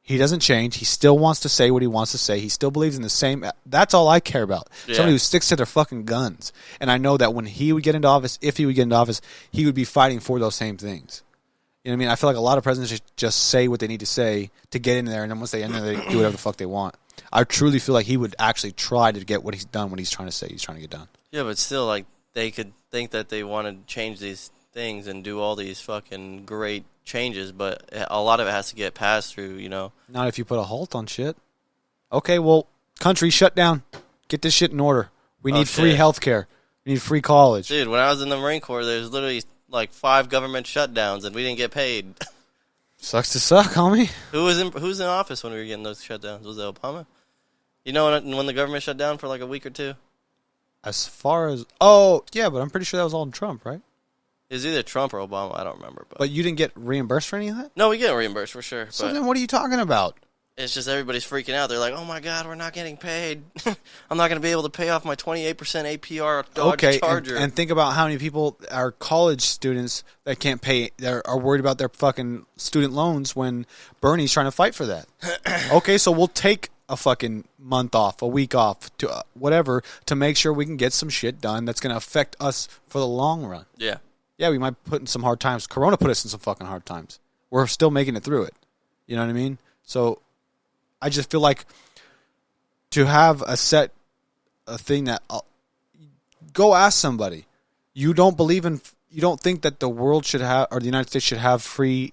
He doesn't change. He still wants to say what he wants to say. He still believes in the same. That's all I care about. Yeah. Somebody who sticks to their fucking guns. And I know that when he would get into office, if he would get into office, he would be fighting for those same things. You know what I mean? I feel like a lot of presidents just say what they need to say to get in there, and then once they get in there, they do whatever the fuck they want. I truly feel like he would actually try to get what he's done, what he's trying to say he's trying to get done. Yeah, but still, like, they could think that they want to change these things and do all these fucking great changes, but a lot of it has to get passed through, Not if you put a halt on shit. Okay, well, country, shut down. Get this shit in order. We need free health care. We need free college. Dude, when I was in the Marine Corps, there's literally like 5 government shutdowns, and we didn't get paid. Sucks to suck, homie. Who's in office when we were getting those shutdowns? Was it Obama? You know when the government shut down for like a week or two? As far as... Oh, yeah, but I'm pretty sure that was all in Trump, right? It was either Trump or Obama. I don't remember. But you didn't get reimbursed for any of that? No, we get reimbursed for sure. So then what are you talking about? It's just everybody's freaking out. They're like, oh, my God, we're not getting paid. I'm not going to be able to pay off my 28% APR Dodge Charger. And think about how many people are college students that can't pay, that are worried about their fucking student loans when Bernie's trying to fight for that. Okay, so we'll take a fucking month off, a week off, to whatever, to make sure we can get some shit done that's going to affect us for the long run. Yeah. Yeah, we might put in some hard times. Corona put us in some fucking hard times. We're still making it through it. You know what I mean? So I just feel like to have a thing that go ask somebody. You don't think that the world should have, or the United States should have free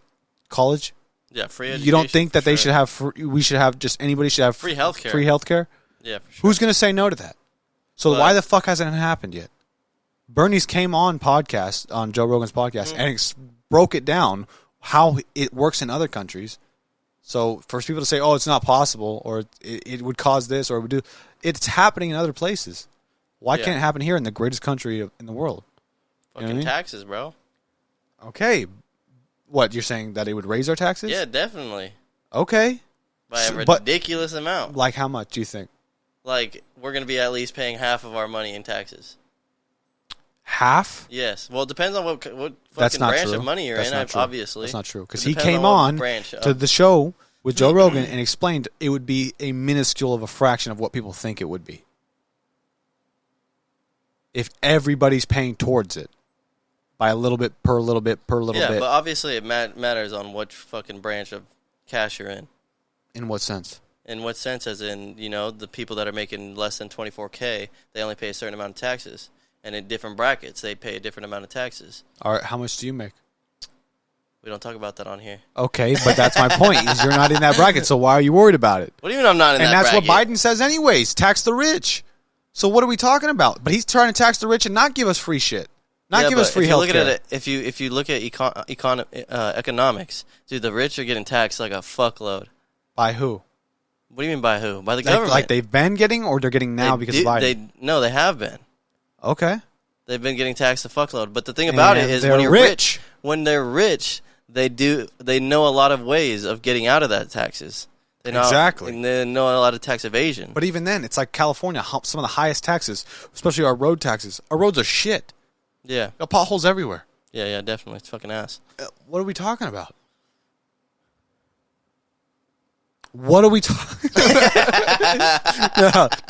college? Yeah, free education. You don't think that they should have we should have, just anybody should have free healthcare? Free healthcare? Yeah, for sure. Who's going to say no to that? So why the fuck hasn't it happened yet? Bernie's came on Joe Rogan's podcast, and broke it down how it works in other countries. So for people to say, oh, it's not possible, or it would cause this, or it would do, it's happening in other places. Why can't it happen here in the greatest country in the world? Fucking taxes, bro. Okay. What, you're saying that it would raise our taxes? Yeah, definitely. Okay. By a ridiculous amount. Like how much do you think? Like, we're going to be at least paying half of our money in taxes. Half? Yes. Well, it depends on what fucking branch of money you're in, obviously. That's not true. Because he came on to the show with Joe Rogan and explained it would be a minuscule of a fraction of what people think it would be. If everybody's paying towards it. By a little bit, per little bit, per little bit. Yeah, but obviously it matters on what fucking branch of cash you're in. In what sense? In what sense? As in, the people that are making less than $24K, they only pay a certain amount of taxes. And in different brackets, they pay a different amount of taxes. All right, how much do you make? We don't talk about that on here. Okay, but that's my point, is you're not in that bracket, so why are you worried about it? What do you mean I'm not in that bracket? And that's what Biden says anyways, tax the rich. So what are we talking about? But he's trying to tax the rich and not give us free shit. Not give us free health care. If you look at economics, dude, the rich are getting taxed like a fuckload. By who? What do you mean by who? By the government. Like they've been getting, or they're getting now because of Biden? No, they have been. Okay. They've been getting taxed a fuckload. But the thing about it is when you're rich, when they're rich, they know a lot of ways of getting out of that taxes. Exactly. And they know a lot of tax evasion. But even then, it's like California, some of the highest taxes, especially our road taxes. Our roads are shit. Yeah. Got potholes everywhere. Yeah, definitely. It's fucking ass. What are we talking about? What are we talking about?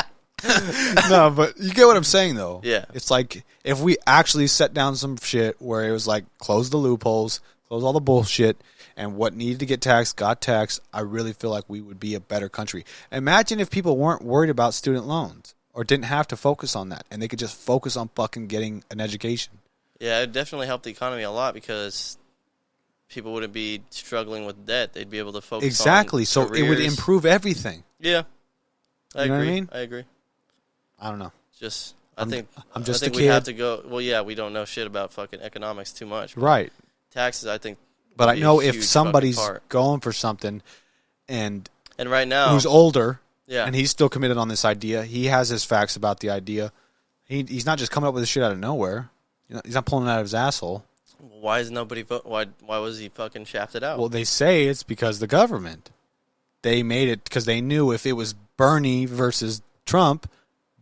No, but you get what I'm saying, though. Yeah. It's like if we actually set down some shit where it was like close the loopholes, close all the bullshit, and what needed to get taxed got taxed, I really feel like we would be a better country. Imagine if people weren't worried about student loans or didn't have to focus on that and they could just focus on fucking getting an education. Yeah, it definitely helped the economy a lot because people wouldn't be struggling with debt. They'd be able to focus exactly. on So careers. It would improve everything. Yeah. I agree. Know what I mean? I agree. I don't know. I think a we have to go. Well, yeah, we don't know shit about fucking economics too much. Right. Taxes, I think. But I know if somebody's going for something and right now who's older, yeah, and he's still committed on this idea, he has his facts about the idea. He's not just coming up with this shit out of nowhere. He's not pulling it out of his asshole. Why is nobody Why was he fucking shafted out? Well, they say it's because the government. They made it because they knew if it was Bernie versus Trump,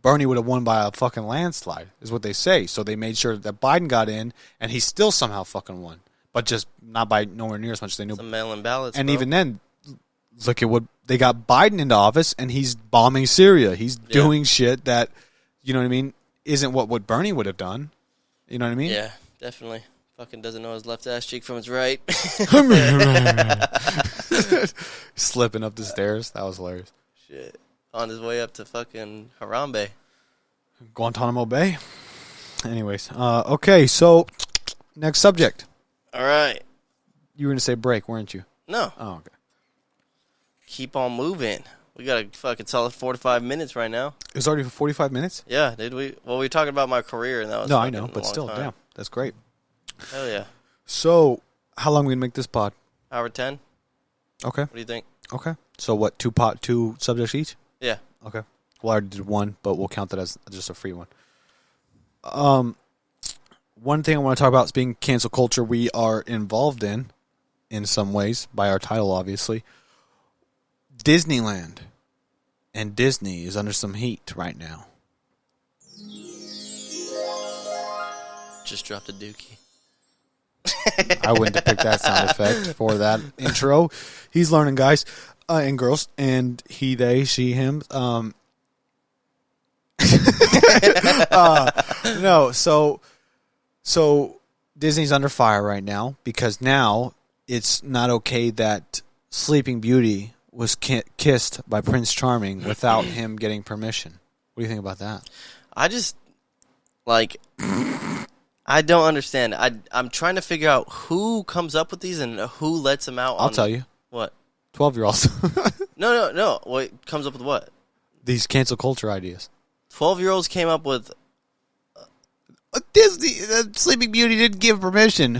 Bernie would have won by a fucking landslide, is what they say. So they made sure that Biden got in, and he still somehow fucking won. But just not by nowhere near as much as they knew. Some mail-in ballots, and bro. Even then, look at what they got Biden into office, and he's bombing Syria. He's doing shit that, you know what I mean, isn't what Bernie would have done. You know what I mean? Yeah, definitely. Fucking doesn't know his left ass cheek from his right. Slipping up the stairs. That was hilarious. Shit. On his way up to fucking Harambe. Guantanamo Bay. Anyways. Okay, so next subject. All right. You were going to say break, weren't you? No. Oh, okay. Keep on moving. We got a fucking solid 45 minutes right now. It was already for 45 minutes? Yeah, did we? Well, we were talking about my career, and that was no, I know, but still, time. Damn, that's great. Hell yeah. So, how long are we going to make this pod? Hour 10. Okay. What do you think? Okay. So, what, two subjects each? Yeah. Okay. Well, I already did one, but we'll count that as just a free one. One thing I want to talk about is being cancel culture we are involved in some ways, by our title, obviously. Disneyland and Disney is under some heat right now. Just dropped a dookie. I wouldn't have picked that sound effect for that intro. He's learning, guys and girls, and he, they, she, him. No, so Disney's under fire right now because now it's not okay that Sleeping Beauty was kissed by Prince Charming without him getting permission. What do you think about that? I just, I don't understand. I'm trying to figure out who comes up with these and who lets them out. I'll tell you. What? 12-year-olds. No. What comes up with what? These cancel culture ideas. 12-year-olds came up with Disney. Sleeping Beauty didn't give permission.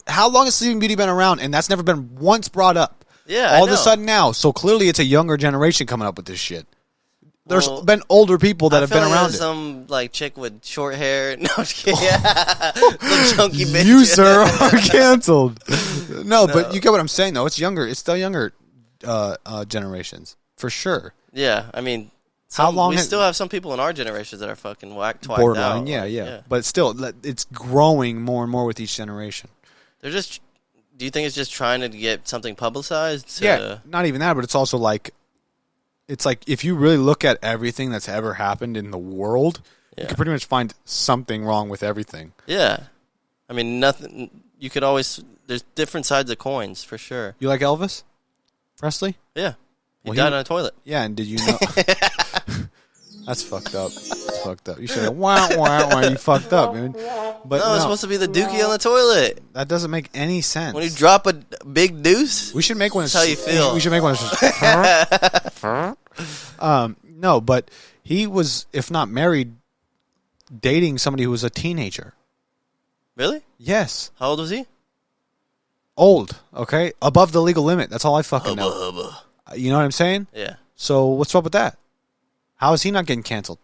How long has Sleeping Beauty been around? And that's never been once brought up. Yeah, all of a sudden now. So clearly it's a younger generation coming up with this shit. There's been older people that have been around it. Some like chick with short hair. No, I'm just kidding. Some chunky bitch. You, sir, are canceled. No, but you get what I'm saying, though. It's younger. It's the younger generations, for sure. Yeah, I mean, we still have some people in our generations that are fucking twacked borderline, out. Yeah. But still, it's growing more and more with each generation. They're just... Do you think it's just trying to get something publicized? Yeah, not even that, but it's also like... It's like, if you really look at everything that's ever happened in the world, you can pretty much find something wrong with everything. Yeah. I mean, nothing... You could always... There's different sides of coins, for sure. You like Elvis Presley? Yeah. He died on a toilet. Yeah, and did you know... That's fucked up. That's fucked up. You should have wah. You fucked up, man. But no, it's supposed to be the dookie on the toilet. That doesn't make any sense. When you drop a big deuce, we should make one. That's how you feel. We should make one. No, but he was, if not married, dating somebody who was a teenager. Really? Yes. How old was he? Old. Okay, above the legal limit. That's all I fucking know. Hubba. You know what I'm saying? Yeah. So what's up with that? How is he not getting canceled?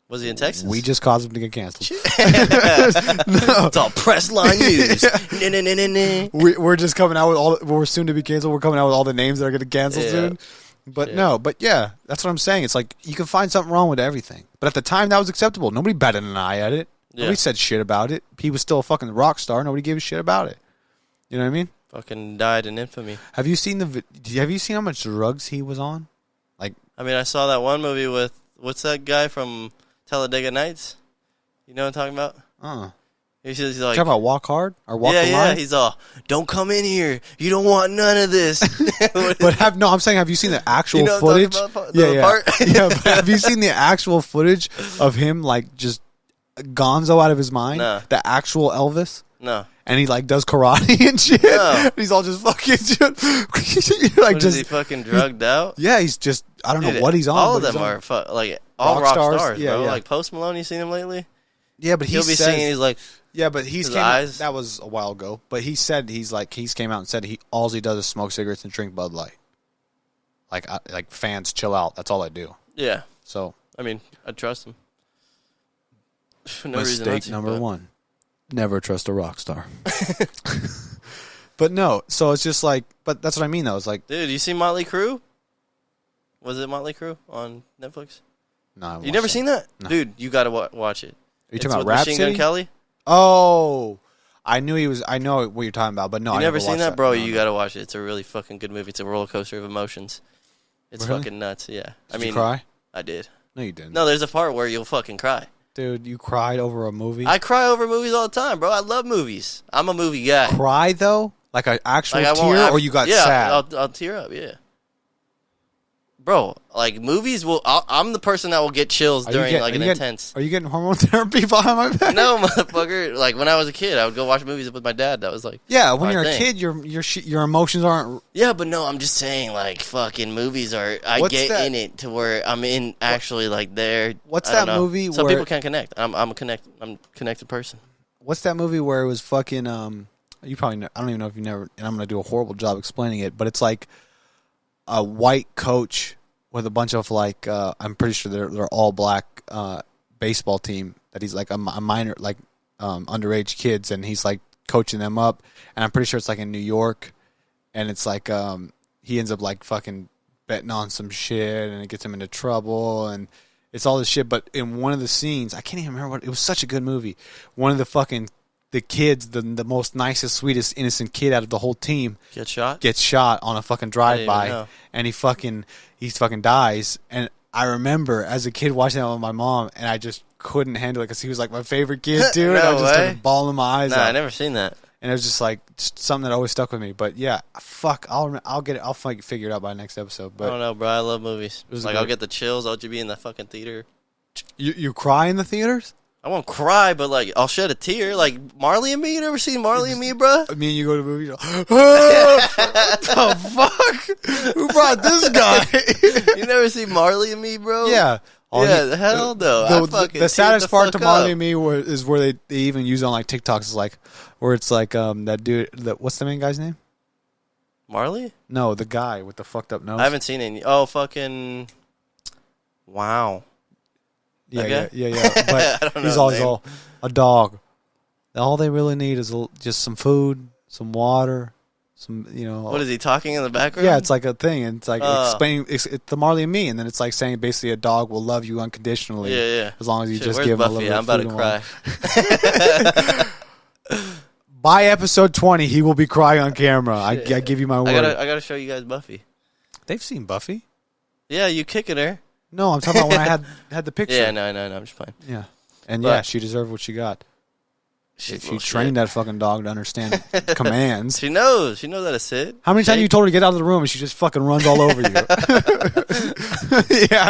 Was he in Texas? We just caused him to get canceled. No. It's all press line news. We're just coming out with all. We're soon to be canceled. We're coming out with all the names that are going to cancel soon. But no, but yeah, that's what I'm saying. It's like you can find something wrong with everything. But at the time, that was acceptable. Nobody batted an eye at it. Nobody said shit about it. He was still a fucking rock star. Nobody gave a shit about it. You know what I mean? Fucking died in infamy. Have you seen how much drugs he was on? Like, I mean, I saw that one movie with what's that guy from Talladega Nights? You know what I'm talking about? He's like, talking about Walk Hard or Walk the Line? Yeah. He's all, don't come in here. You don't want none of this. But I'm saying, have you seen the actual footage? Part? Yeah. But have you seen the actual footage of him like just gonzo out of his mind? No. The actual Elvis? No. And he like does karate and shit. No. He's all just fucking like is he fucking drugged out? Yeah, he's just I don't know what he's on. All of them are like all rock stars, yeah, bro. Yeah. Like Post Malone, you seen him lately? Yeah, but he'll be singing. He's like, yeah, but he's his eyes. That was a while ago. But he said he's came out and said all he does is smoke cigarettes and drink Bud Light. Like fans chill out. That's all I do. Yeah. So I mean, I trust him. No mistake number one. Never trust a rock star. But no, so it's just like, but that's what I mean though. It's like, dude, you see Motley Crue? Was it Motley Crue on Netflix? No, you never seen that? No. Dude, you got to watch it. Are you talking about Rhapsody? Machine Gun Kelly? Oh, I knew he was. I know what you're talking about, but no, you I never seen that, bro? No, you got to watch it. It's a really fucking good movie. It's a roller coaster of emotions. It's really? fucking nuts. Yeah, Did you cry? I did. No, you didn't. No, there's a part where you'll fucking cry. Dude, you cried over a movie? I cry over movies all the time, bro. I love movies. I'm a movie guy. Cry, though? Like an actual tear, or you got sad? I'll tear up, yeah. Bro, like, movies I'm the person that will get chills during, intense... Are you getting hormone therapy behind my back? No, motherfucker. Like, when I was a kid, I would go watch movies with my dad. That was, like... Yeah, when you're a kid, your emotions aren't... Yeah, but no, I'm just saying, like, fucking movies are... I get in it to where I'm in, actually, like, there. What's that movie Some where... people can't connect. I'm a connected person. What's that movie where it was fucking... You probably know... I don't even know if you never... And I'm going to do a horrible job explaining it, but it's like a white coach... with a bunch of like I'm pretty sure they're all black baseball team that he's like a minor like underage kids and he's like coaching them up and I'm pretty sure it's like in New York and it's like he ends up like fucking betting on some shit and it gets him into trouble and it's all this shit. But in one of the scenes, I can't even remember what it was. Such a good movie. One of the kids, the most nicest, sweetest, innocent kid out of the whole team gets shot on a fucking drive-by and he fucking dies. And I remember as a kid watching that with my mom and I just couldn't handle it because he was like my favorite kid, dude. No I just started bawling my eyes out. I never seen that. And it was just like something that always stuck with me. But yeah, fuck, I'll get it. I'll figure it out by next episode. But I don't know, bro. I love movies. Like I'll get the chills. I'll just be in the fucking theater. You cry in the theaters? I won't cry, but like I'll shed a tear. Like Marley and Me. You never seen Marley and Me, bro? Me and you go to movies. What the fuck? Who brought this guy? You never seen Marley and Me, bro? Yeah. Hell no. The saddest part to Marley and Me is where they even use on like TikToks is like where it's like that dude. What's the main guy's name? Marley? No, the guy with the fucked up nose. I haven't seen any. Oh, fucking. Wow. Yeah, Okay. yeah. But I don't know he's his always name. all a dog. All they really need is just some food, some water, some What is he talking in the background? Yeah, it's like a thing, and it's like explaining it's the Marley and Me, and then it's like saying basically a dog will love you unconditionally. Yeah. As long as you Shit, just where's give him Buffy? a little I'm about bit to of cry. By episode 20, he will be crying on camera. I give you my word. I gotta show you guys Buffy. They've seen Buffy. Yeah, you kicking her. No, I'm talking about when I had the picture. Yeah, no, I'm just playing. Yeah, and But- she deserved what she got. She's She little trained that fucking dog to understand commands. She knows. She knows how to sit. How many times you told her to get out of the room and she just fucking runs all over you? Yeah,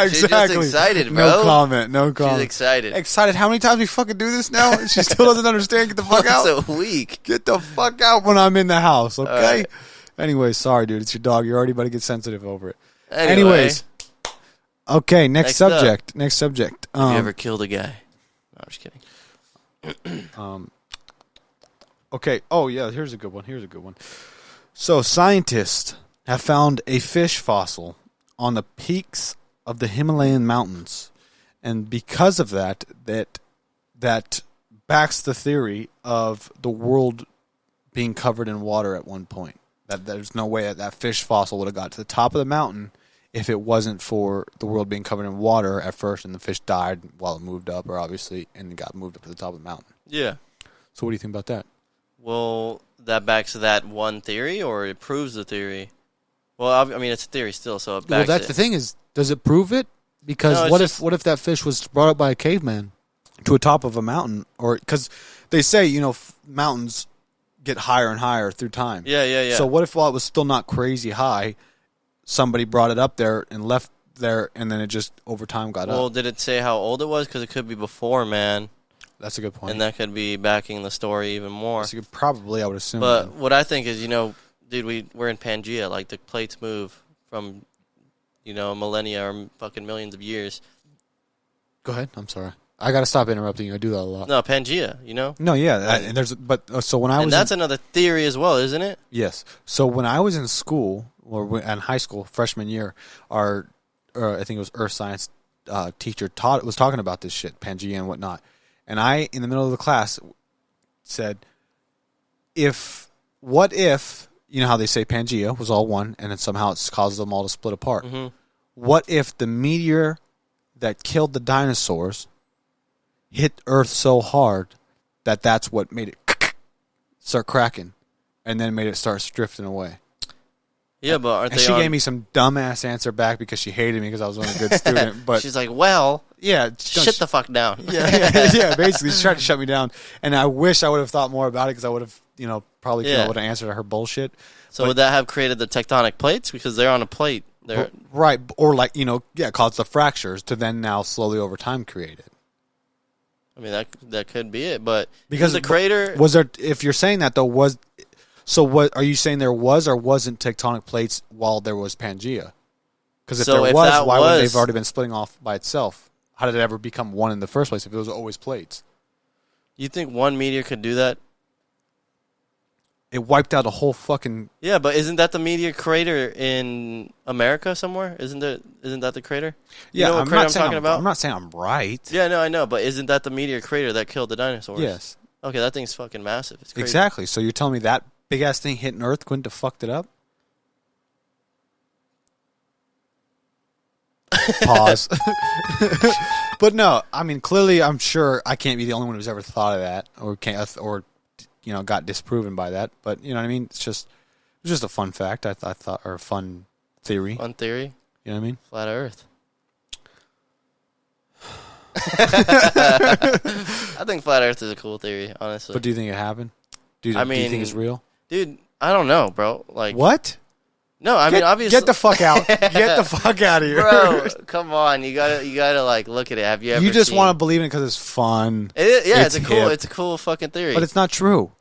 exactly. She's just excited, bro. No comment. She's excited. Excited. How many times we fucking do this now? And she still doesn't understand. Get the fuck out. Once a week. Get the fuck out when I'm in the house, okay? right. Anyway, sorry, dude. It's your dog. You're already about to get sensitive over it. Anyway, Anyways. Okay, next Next subject. Next subject. have you ever killed a guy? No, I'm just kidding. Okay. Oh, yeah. Here's a good one. So, scientists have found a fish fossil on the peaks of the Himalayan mountains, and because of that backs the theory of the world being covered in water at one point. That there's no way that fish fossil would have got to the top of the mountain if it wasn't for the world being covered in water at first, and the fish died while it moved up, or obviously, and it got moved up to the top of the mountain. Yeah. So, what do you think about that? Well, that backs that one theory, or it proves the theory? Well, I mean, it's a theory still, so it backs Well, that's it. the thing is, does it prove it? Because No, it's what if that fish was brought up by a caveman to a top of a mountain, or because they say mountains get higher and higher through time. Yeah. So what if while it was still not crazy high, somebody brought it up there and left there, and then it just over time got up? Well, did it say how old it was? Because it could be before, man. That's a good point. And that could be backing the story even more. Probably, I would assume. But what I think is, dude, we're in Pangea. Like, the plates move from, millennia or fucking millions of years. Go ahead. I'm sorry. I got to stop interrupting you. I do that a lot. No, Pangea, No, yeah. So when I was... And that's another theory as well, isn't it? Yes. So when I was in school, or in high school, freshman year, our, I think it was earth science teacher was talking about this shit, Pangea and whatnot. And I, in the middle of the class, said, what if, how they say Pangea was all one, and then somehow it causes them all to split apart. Mm-hmm. What if the meteor that killed the dinosaurs hit Earth so hard that that's what made it start cracking, and then made it start drifting away? Yeah, but aren't and they she gave me some dumbass answer back because she hated me because I was a good student. But she's like, well, yeah, shut the fuck down. yeah. Basically, she tried to shut me down, and I wish I would have thought more about it because I would have, probably would have answered her bullshit. So would that have created the tectonic plates because they're on a plate? They're right, or caused the fractures to then now slowly over time create it. I mean, that could be it, but because the crater was there. If you're saying that though, so what are you saying? There was or wasn't tectonic plates while there was Pangea? Because if there was, why would they've already been splitting off by itself? How did it ever become one in the first place if it was always plates? You think one meteor could do that? It wiped out a whole fucking... Yeah, but isn't that the meteor crater in America somewhere? Isn't that the crater? Yeah, you know what crater I'm talking about? I'm not saying I'm right. Yeah, no, I know, but isn't that the meteor crater that killed the dinosaurs? Yes. Okay, that thing's fucking massive. It's crazy. Exactly. So you're telling me that big-ass thing hitting Earth couldn't have fucked it up? Pause. But no, I mean, clearly I'm sure I can't be the only one who's ever thought of that or got disproven by that. But, you know what I mean? It's just a fun fact, I thought, or a fun theory. Fun theory? You know what I mean? Flat Earth. I think Flat Earth is a cool theory, honestly. But do you think it happened? Do you think it's real? Dude, I don't know, bro. Like what? No, I mean, obviously. Get the fuck out. Get the fuck out of here. Bro, come on. You gotta like look at it. Have you ever You just want to believe in it because it's fun. It's a cool fucking theory. But it's not true.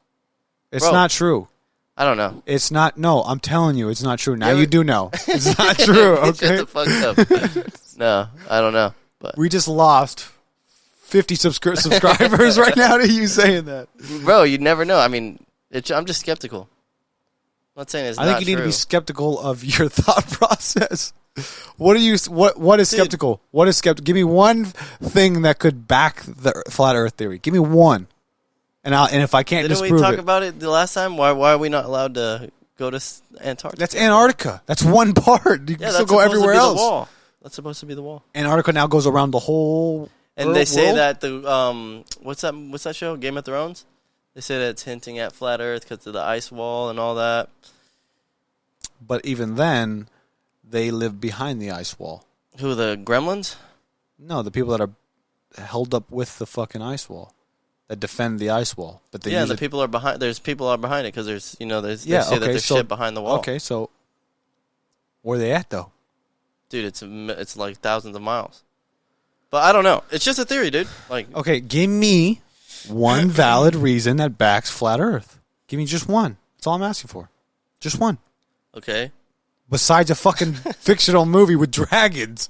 It's not true. I don't know. It's not. No, I'm telling you, it's not true. Now you do know. It's not true. Okay. Shut the fuck up. No, I don't know. But we just lost 50 subscribers right now to you saying that. Bro, you never know. I mean, I'm just skeptical. I'm not saying it's not true. I think you need to be skeptical of your thought process. What are you? What is Dude. skeptical? What is skeptical? Give me one thing that could back the flat Earth theory. Give me one, and if I can't Didn't we disprove talk it, about it the last time? Why are we not allowed to go to Antarctica? that's Antarctica. That's one part. You can still go everywhere else. The wall. That's supposed to be the wall. Antarctica now goes around the whole. And they say world? that the what's that show? Game of Thrones. They say that it's hinting at flat Earth because of the ice wall and all that. But even then, they live behind the ice wall. Who, the gremlins? No, the people that are held up with the fucking ice wall, that defend the ice wall. But they yeah, use the people are behind. There's people are behind it because they say that there's shit behind the wall. Okay, so where are they at though? Dude, it's like thousands of miles. But I don't know. It's just a theory, dude. Like, okay, give me one valid reason that backs flat Earth. Give me just one. That's all I'm asking for. Just one. Okay. Besides a fucking fictional movie with dragons.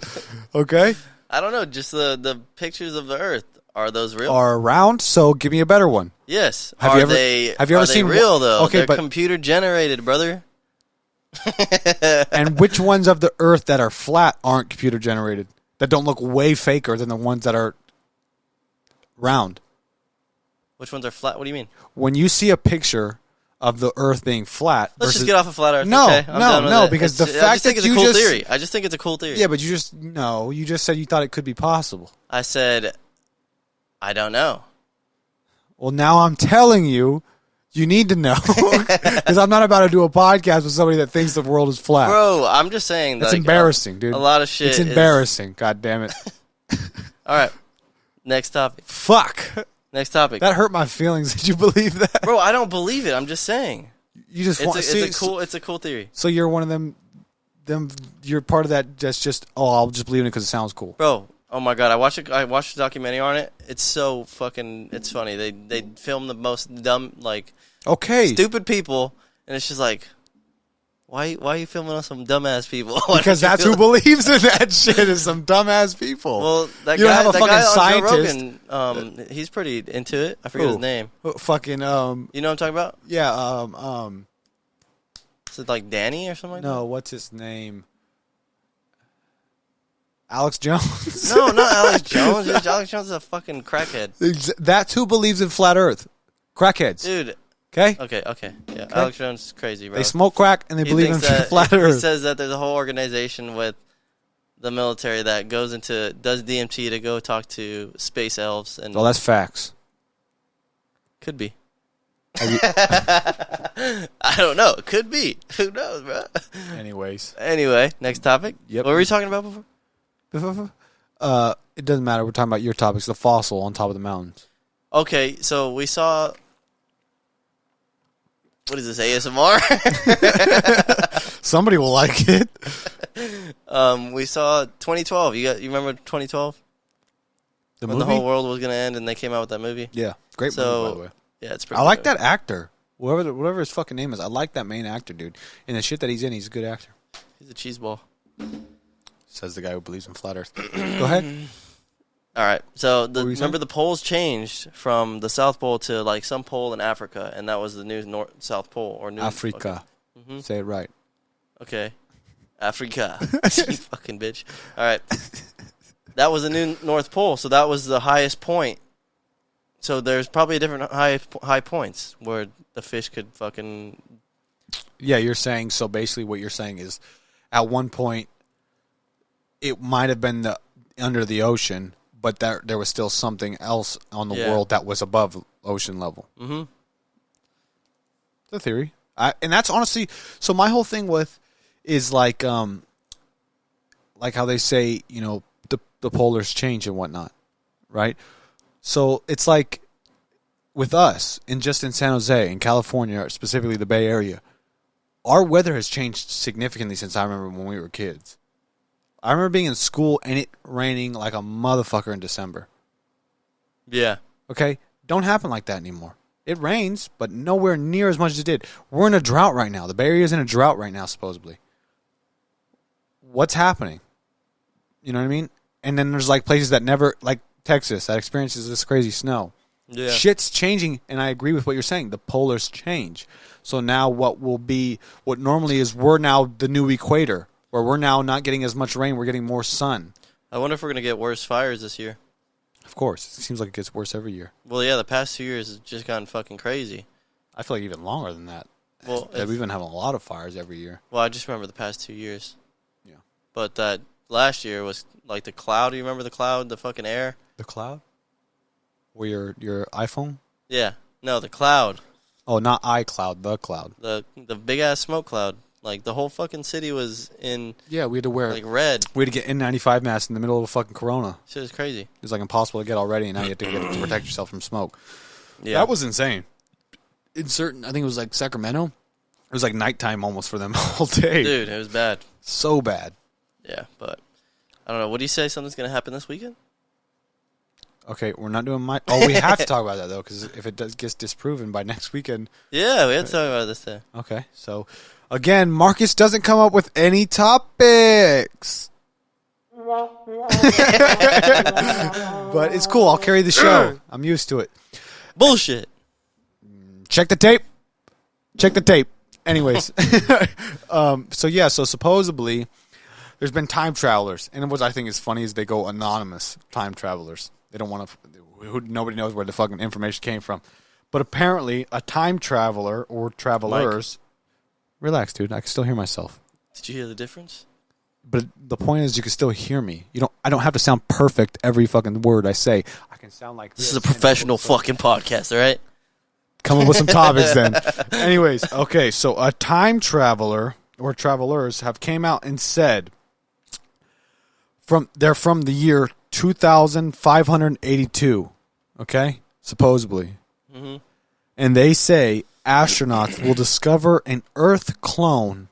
Okay? I don't know. Just the pictures of the Earth. Are those real? Are around, so give me a better one. Yes. Have you ever seen real though? Okay, They're but computer generated, brother. And which ones of the Earth that are flat aren't computer generated? That don't look way faker than the ones that are round. Which ones are flat? What do you mean? When you see a picture of the Earth being flat, Let's just get off of flat Earth. No, okay? no, because the fact that you just theory. I just think it's a cool theory. Yeah, but you just said you thought it could be possible. I said, I don't know. Well, now I'm telling you, you need to know because I'm not about to do a podcast with somebody that thinks the world is flat. Bro, I'm just saying that's embarrassing, dude. A lot of shit. It's embarrassing. God damn it. All right, next topic. Fuck. Next topic. That hurt my feelings. Did you believe that, bro? I don't believe it. I'm just saying. You just it's a cool theory. So you're one of them. You're part of that. That's just I'll just believe in it because it sounds cool, bro. Oh my god, I watched a documentary on it. It's so fucking. It's funny. They film the most dumb stupid people, and it's just like, why are you filming on some dumbass people? Because that's who believes in that shit is some dumbass people. Well, that you guy, don't have a fucking scientist. Joe Rogan, he's pretty into it. I forget his name. Fucking You know what I'm talking about? Yeah. Is it like Danny or something like that? No, what's his name? Alex Jones. No, not Alex Jones. Alex Jones is a fucking crackhead. That's who believes in flat Earth. Crackheads. Dude. Okay? Okay. Yeah. Okay. Alex Jones is crazy, bro. They smoke crack and they believe in flat Earth. He says that there's a whole organization with the military that does DMT to go talk to space elves. And well, that's facts. Could be. I don't know. Could be. Who knows, bro? Anyway, next topic. Yep. What were we talking about before? It doesn't matter. We're talking about your topics. The fossil on top of the mountains. Okay, so we saw. What is this, ASMR? Somebody will like it. We saw 2012. You remember 2012? The when movie? The whole world was going to end, and they came out with that movie. Yeah, great movie, by the way. Yeah, it's pretty. I like that actor. Whatever his fucking name is, I like that main actor, dude. And the shit that he's in, he's a good actor. He's a cheeseball. Says the guy who believes in flat Earth. Go ahead. All right. So remember the poles changed from the South Pole to like some pole in Africa, and that was the new South Pole or new Africa. Okay. Mm-hmm. Say it right. Okay. Africa. You fucking bitch. All right. That was the new North Pole, so that was the highest point. So there's probably a different high points where the fish could fucking. Yeah, you're saying so. Basically, what you're saying is, at one point, it might have been under the ocean, but there was still something else on the world that was above ocean level. Mm-hmm. The theory, and that's honestly. So my whole thing is like how they say, the polars change and whatnot, right? So it's like with us, just in San Jose, in California, specifically the Bay Area, our weather has changed significantly since I remember when we were kids. I remember being in school and it raining like a motherfucker in December. Yeah. Okay? Don't happen like that anymore. It rains, but nowhere near as much as it did. We're in a drought right now. The Bay Area is in a drought right now, supposedly. What's happening? You know what I mean? And then there's like places that never, like Texas, that experiences this crazy snow. Yeah. Shit's changing, and I agree with what you're saying. The polars change. So now what normally is we're now the new equator. where we're now not getting as much rain, we're getting more sun. I wonder if we're going to get worse fires this year. Of course. It seems like it gets worse every year. Well, yeah, the past 2 years has just gotten fucking crazy. I feel like even longer than that. Well, we've been having a lot of fires every year. Well, I just remember the past 2 years. Yeah. But that last year was like the cloud. Do you remember the cloud, the fucking air? The cloud? Or your iPhone? Yeah. No, the cloud. Oh, not iCloud, the cloud. The big-ass smoke cloud. Like, the whole fucking city was in, Yeah, we had to wear... like, red. We had to get N95 masks in the middle of a fucking corona. Shit was crazy. It was, like, impossible to get already, and now you have to get it to protect yourself from smoke. Yeah. That was insane. In certain... I think it was, like, Sacramento. It was, like, nighttime almost for them all day. Dude, it was bad. So bad. Yeah, but... I don't know. What do you say something's going to happen this weekend? Okay, we're not doing my... Oh, we have to talk about that, though, because if it gets disproven by next weekend... Yeah, we have to talk about this thing. Okay, so... Again, Marcus doesn't come up with any topics. But it's cool. I'll carry the show. I'm used to it. Bullshit. Check the tape. Check the tape. Anyways. So supposedly there's been time travelers. And what I think is funny is they go anonymous time travelers. They don't want to... Nobody knows where the fucking information came from. But apparently a time traveler or travelers... Relax, dude. I can still hear myself. Did you hear the difference? But the point is, you can still hear me. I don't have to sound perfect every fucking word I say. I can sound like this is a professional fucking podcast, all right? Come up with some topics then. Anyways, okay. So a time traveler or travelers have came out and said they're from the year 2582. Okay, supposedly, and they say astronauts will discover an Earth clone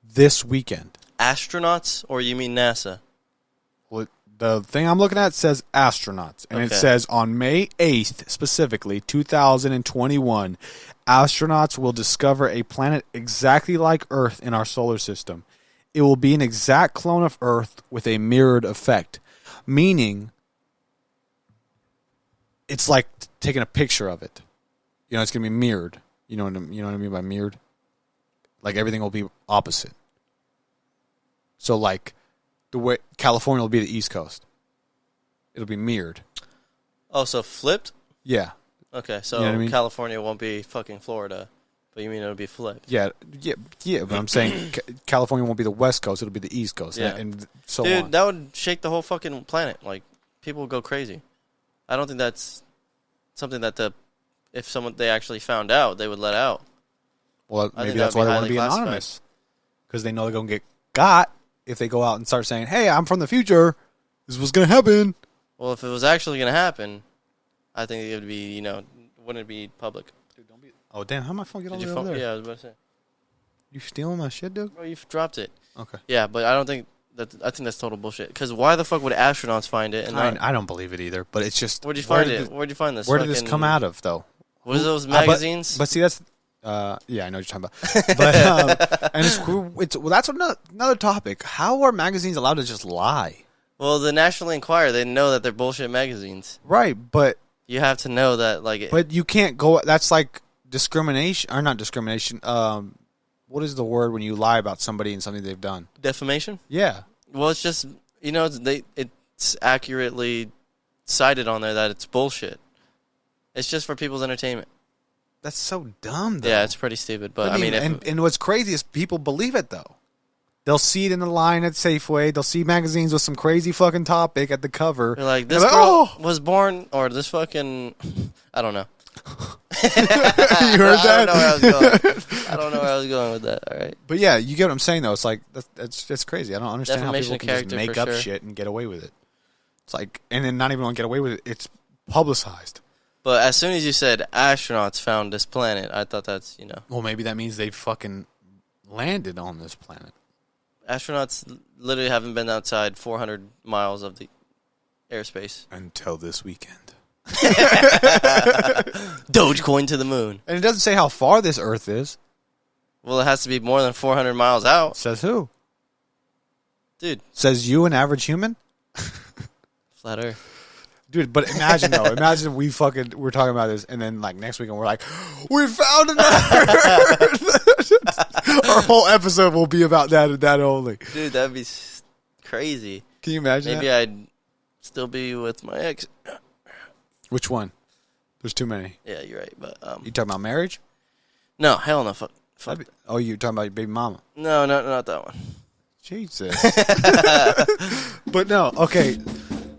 this weekend. Astronauts, or you mean NASA? Well, the thing I'm looking at says astronauts, and it says on May 8th, specifically 2021, astronauts will discover a planet exactly like Earth in our solar system. It will be an exact clone of Earth with a mirrored effect, meaning it's like taking a picture of it. You know, it's going to be mirrored. You know what I mean by mirrored? Like everything will be opposite. So like the way California will be the East Coast. It'll be mirrored. Oh, so flipped? Yeah. Okay, so you know what I mean? California won't be fucking Florida, but you mean it'll be flipped? Yeah. But I'm saying California won't be the West Coast. It'll be the East Coast. Yeah. And so dude, on. that would shake the whole fucking planet. Like people would go crazy. I don't think that's something that if they actually found out, they would let out. Well, maybe that's why they want to be anonymous. Because they know they're going to get got if they go out and start saying, hey, I'm from the future. This is what's going to happen. Well, if it was actually going to happen, I think it would be, wouldn't it be public? Dude, don't be... Oh, damn. How my phone get all the way over there? Yeah, I was about to say. You stealing my shit, dude? Bro, you've dropped it. Okay. Yeah, but I think that's total bullshit. Because why the fuck would astronauts find it? And I don't believe it either, but it's just... Where'd you find it? Where'd you find this? Where did this come out of, though? What are those magazines? But see, that's... yeah, I know what you're talking about. But, and it's cool. Well, that's another topic. How are magazines allowed to just lie? Well, the National Enquirer, they know that they're bullshit magazines. Right, but... You have to know that, like... But you can't go... That's like discrimination... Or not discrimination. What is the word when you lie about somebody and something they've done? Defamation? Yeah. Well, it's just... it's accurately cited on there that it's bullshit. It's just for people's entertainment. That's so dumb, though. Yeah, it's pretty stupid. But I mean and what's crazy is people believe it, though. They'll see it in the line at Safeway. They'll see magazines with some crazy fucking topic at the cover. They're like, this girl was born, or this fucking... I don't know. You heard that? I don't know where I was going with that, all right? But yeah, you get what I'm saying, though. It's like, that's crazy. I don't understand Defamation how people can just make up shit and get away with it. It's like, and then not even want to get away with it. It's publicized. But as soon as you said astronauts found this planet, I thought that's, Well, maybe that means they fucking landed on this planet. Astronauts literally haven't been outside 400 miles of the airspace. Until this weekend. Dogecoin to the moon. And it doesn't say how far this Earth is. Well, it has to be more than 400 miles out. Says who? Dude. Says you, an average human? Flat Earth. Dude, but imagine, though. Imagine we're talking about this, and then, like, next weekend we're like, we found an Earth! Our whole episode will be about that and that only. Dude, that'd be crazy. Can you imagine Maybe that? I'd still be with my ex. Which one? There's too many. Yeah, you're right. But You talking about marriage? no, hell no. Fuck. Oh, you talking about your baby mama? No, not that one. Jesus. But no, okay.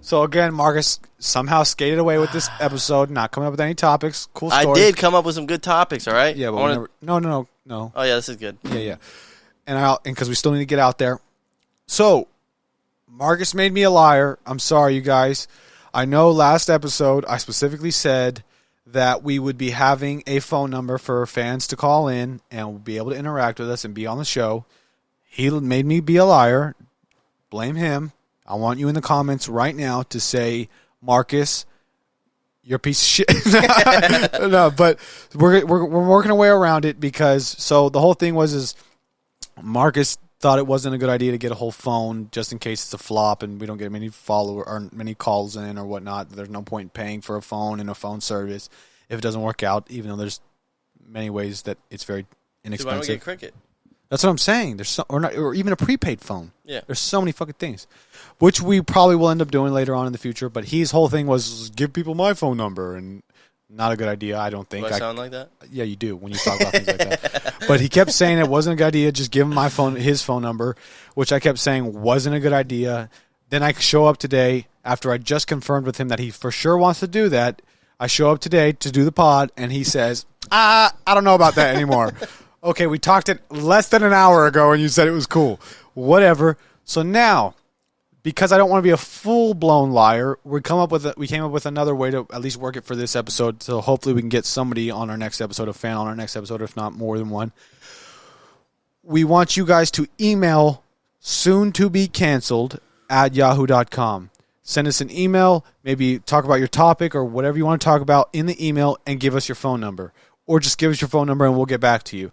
So again, Marcus somehow skated away with this episode, not coming up with any topics. Cool story. I did come up with some good topics, all right? Yeah, but we never, no. Oh, yeah, this is good. Yeah. And because we still need to get out there. So, Marcus made me a liar. I'm sorry, you guys. I know last episode I specifically said that we would be having a phone number for fans to call in and be able to interact with us and be on the show. He made me be a liar. Blame him. I want you in the comments right now to say, Marcus, you're a piece of shit. No, but we're working our way around it because the whole thing is Marcus thought it wasn't a good idea to get a whole phone just in case it's a flop and we don't get many or many calls in or whatnot. There's no point in paying for a phone and a phone service if it doesn't work out, even though there's many ways that it's very inexpensive. Why don't we get Cricket? That's what I'm saying. There's or even a prepaid phone. Yeah. There's so many fucking things, which we probably will end up doing later on in the future. But his whole thing was give people my phone number, and not a good idea. I don't think. Do I sound like that? Yeah, you do when you talk about things like that. But he kept saying it wasn't a good idea. Just give him his phone number, which I kept saying wasn't a good idea. Then I show up today after I just confirmed with him that he for sure wants to do that. I show up today to do the pod, and he says, I don't know about that anymore. Okay, we talked it less than an hour ago, and you said it was cool. Whatever. So now, because I don't want to be a full-blown liar, we came up with another way to at least work it for this episode, so hopefully we can get somebody on our next episode, a fan on our next episode, if not more than one. We want you guys to email soon-to-be-canceled@yahoo.com. Send us an email, maybe talk about your topic or whatever you want to talk about in the email, and give us your phone number. Or just give us your phone number and we'll get back to you.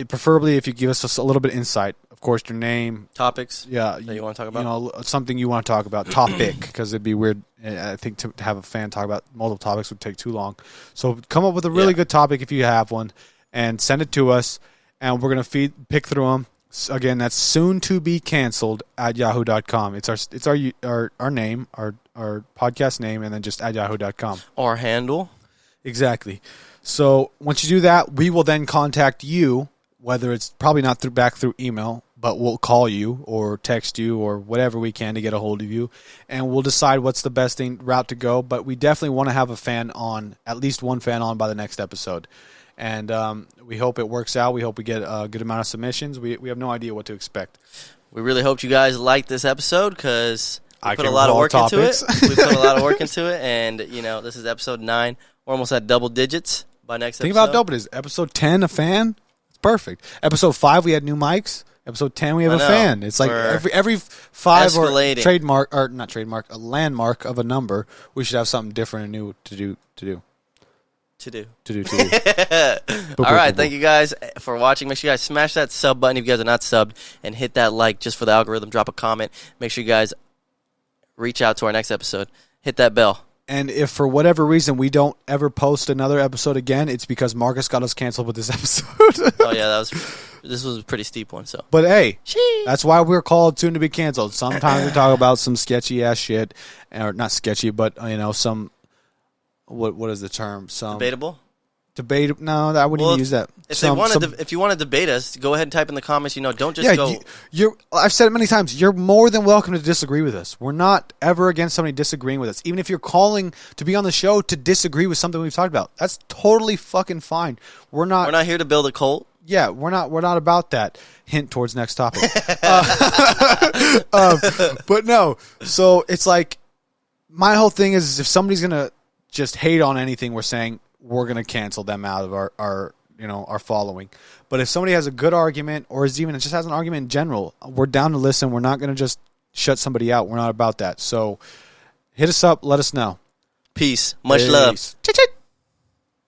Preferably if you give us a little bit of insight. Of course, your name. Topics Yeah. that you want to talk about? You know, something you want to talk about. Topic, because it'd be weird. I think to have a fan talk about multiple topics would take too long. So come up with a really good topic if you have one and send it to us. And we're going to pick through them. Again, that's soon-to-be-canceled@yahoo.com. It's our name, our podcast name, and then just @yahoo.com. Our handle. Exactly. So once you do that, we will then contact you, whether it's probably not back through email, but we'll call you or text you or whatever we can to get a hold of you, and we'll decide what's the best route to go. But we definitely want to have at least one fan on by the next episode. And we hope it works out. We hope we get a good amount of submissions. We have no idea what to expect. We really hope you guys liked this episode because we put a lot of work into it. We put a lot of work into it, and this is episode 9. We're almost at double digits by next episode. Think about how dope it is. Episode 10, a fan. It's perfect. Episode 5, we had new mics. Episode 10, we have a fan. It's like every 5 escalating. Or trademark or not trademark, a landmark of a number. We should have something different and new to do. All right, thank you guys for watching. Make sure you guys smash that sub button if you guys are not subbed, and hit that like just for the algorithm. Drop a comment. Make sure you guys reach out to our next episode. Hit that bell. And if for whatever reason we don't ever post another episode again, it's because Marcus got us canceled with this episode. Oh yeah, this was a pretty steep one. So, but hey, that's why we're called soon to be canceled. Sometimes we talk about some sketchy ass shit, or not sketchy, but some. What is the term? Some debatable. No, I wouldn't even use that. If you want to debate us, go ahead and type in the comments. Don't just go. I've said it many times. You're more than welcome to disagree with us. We're not ever against somebody disagreeing with us. Even if you're calling to be on the show to disagree with something we've talked about, that's totally fucking fine. We're not here to build a cult. Yeah, we're not about that. Hint towards next topic. But no. So it's like my whole thing is if somebody's gonna just hate on anything we're saying, we're going to cancel them out of our following. But if somebody has a good argument or just has an argument in general, we're down to listen. We're not going to just shut somebody out. We're not about that. So hit us up. Let us know. Peace. Much love. Chit-chit.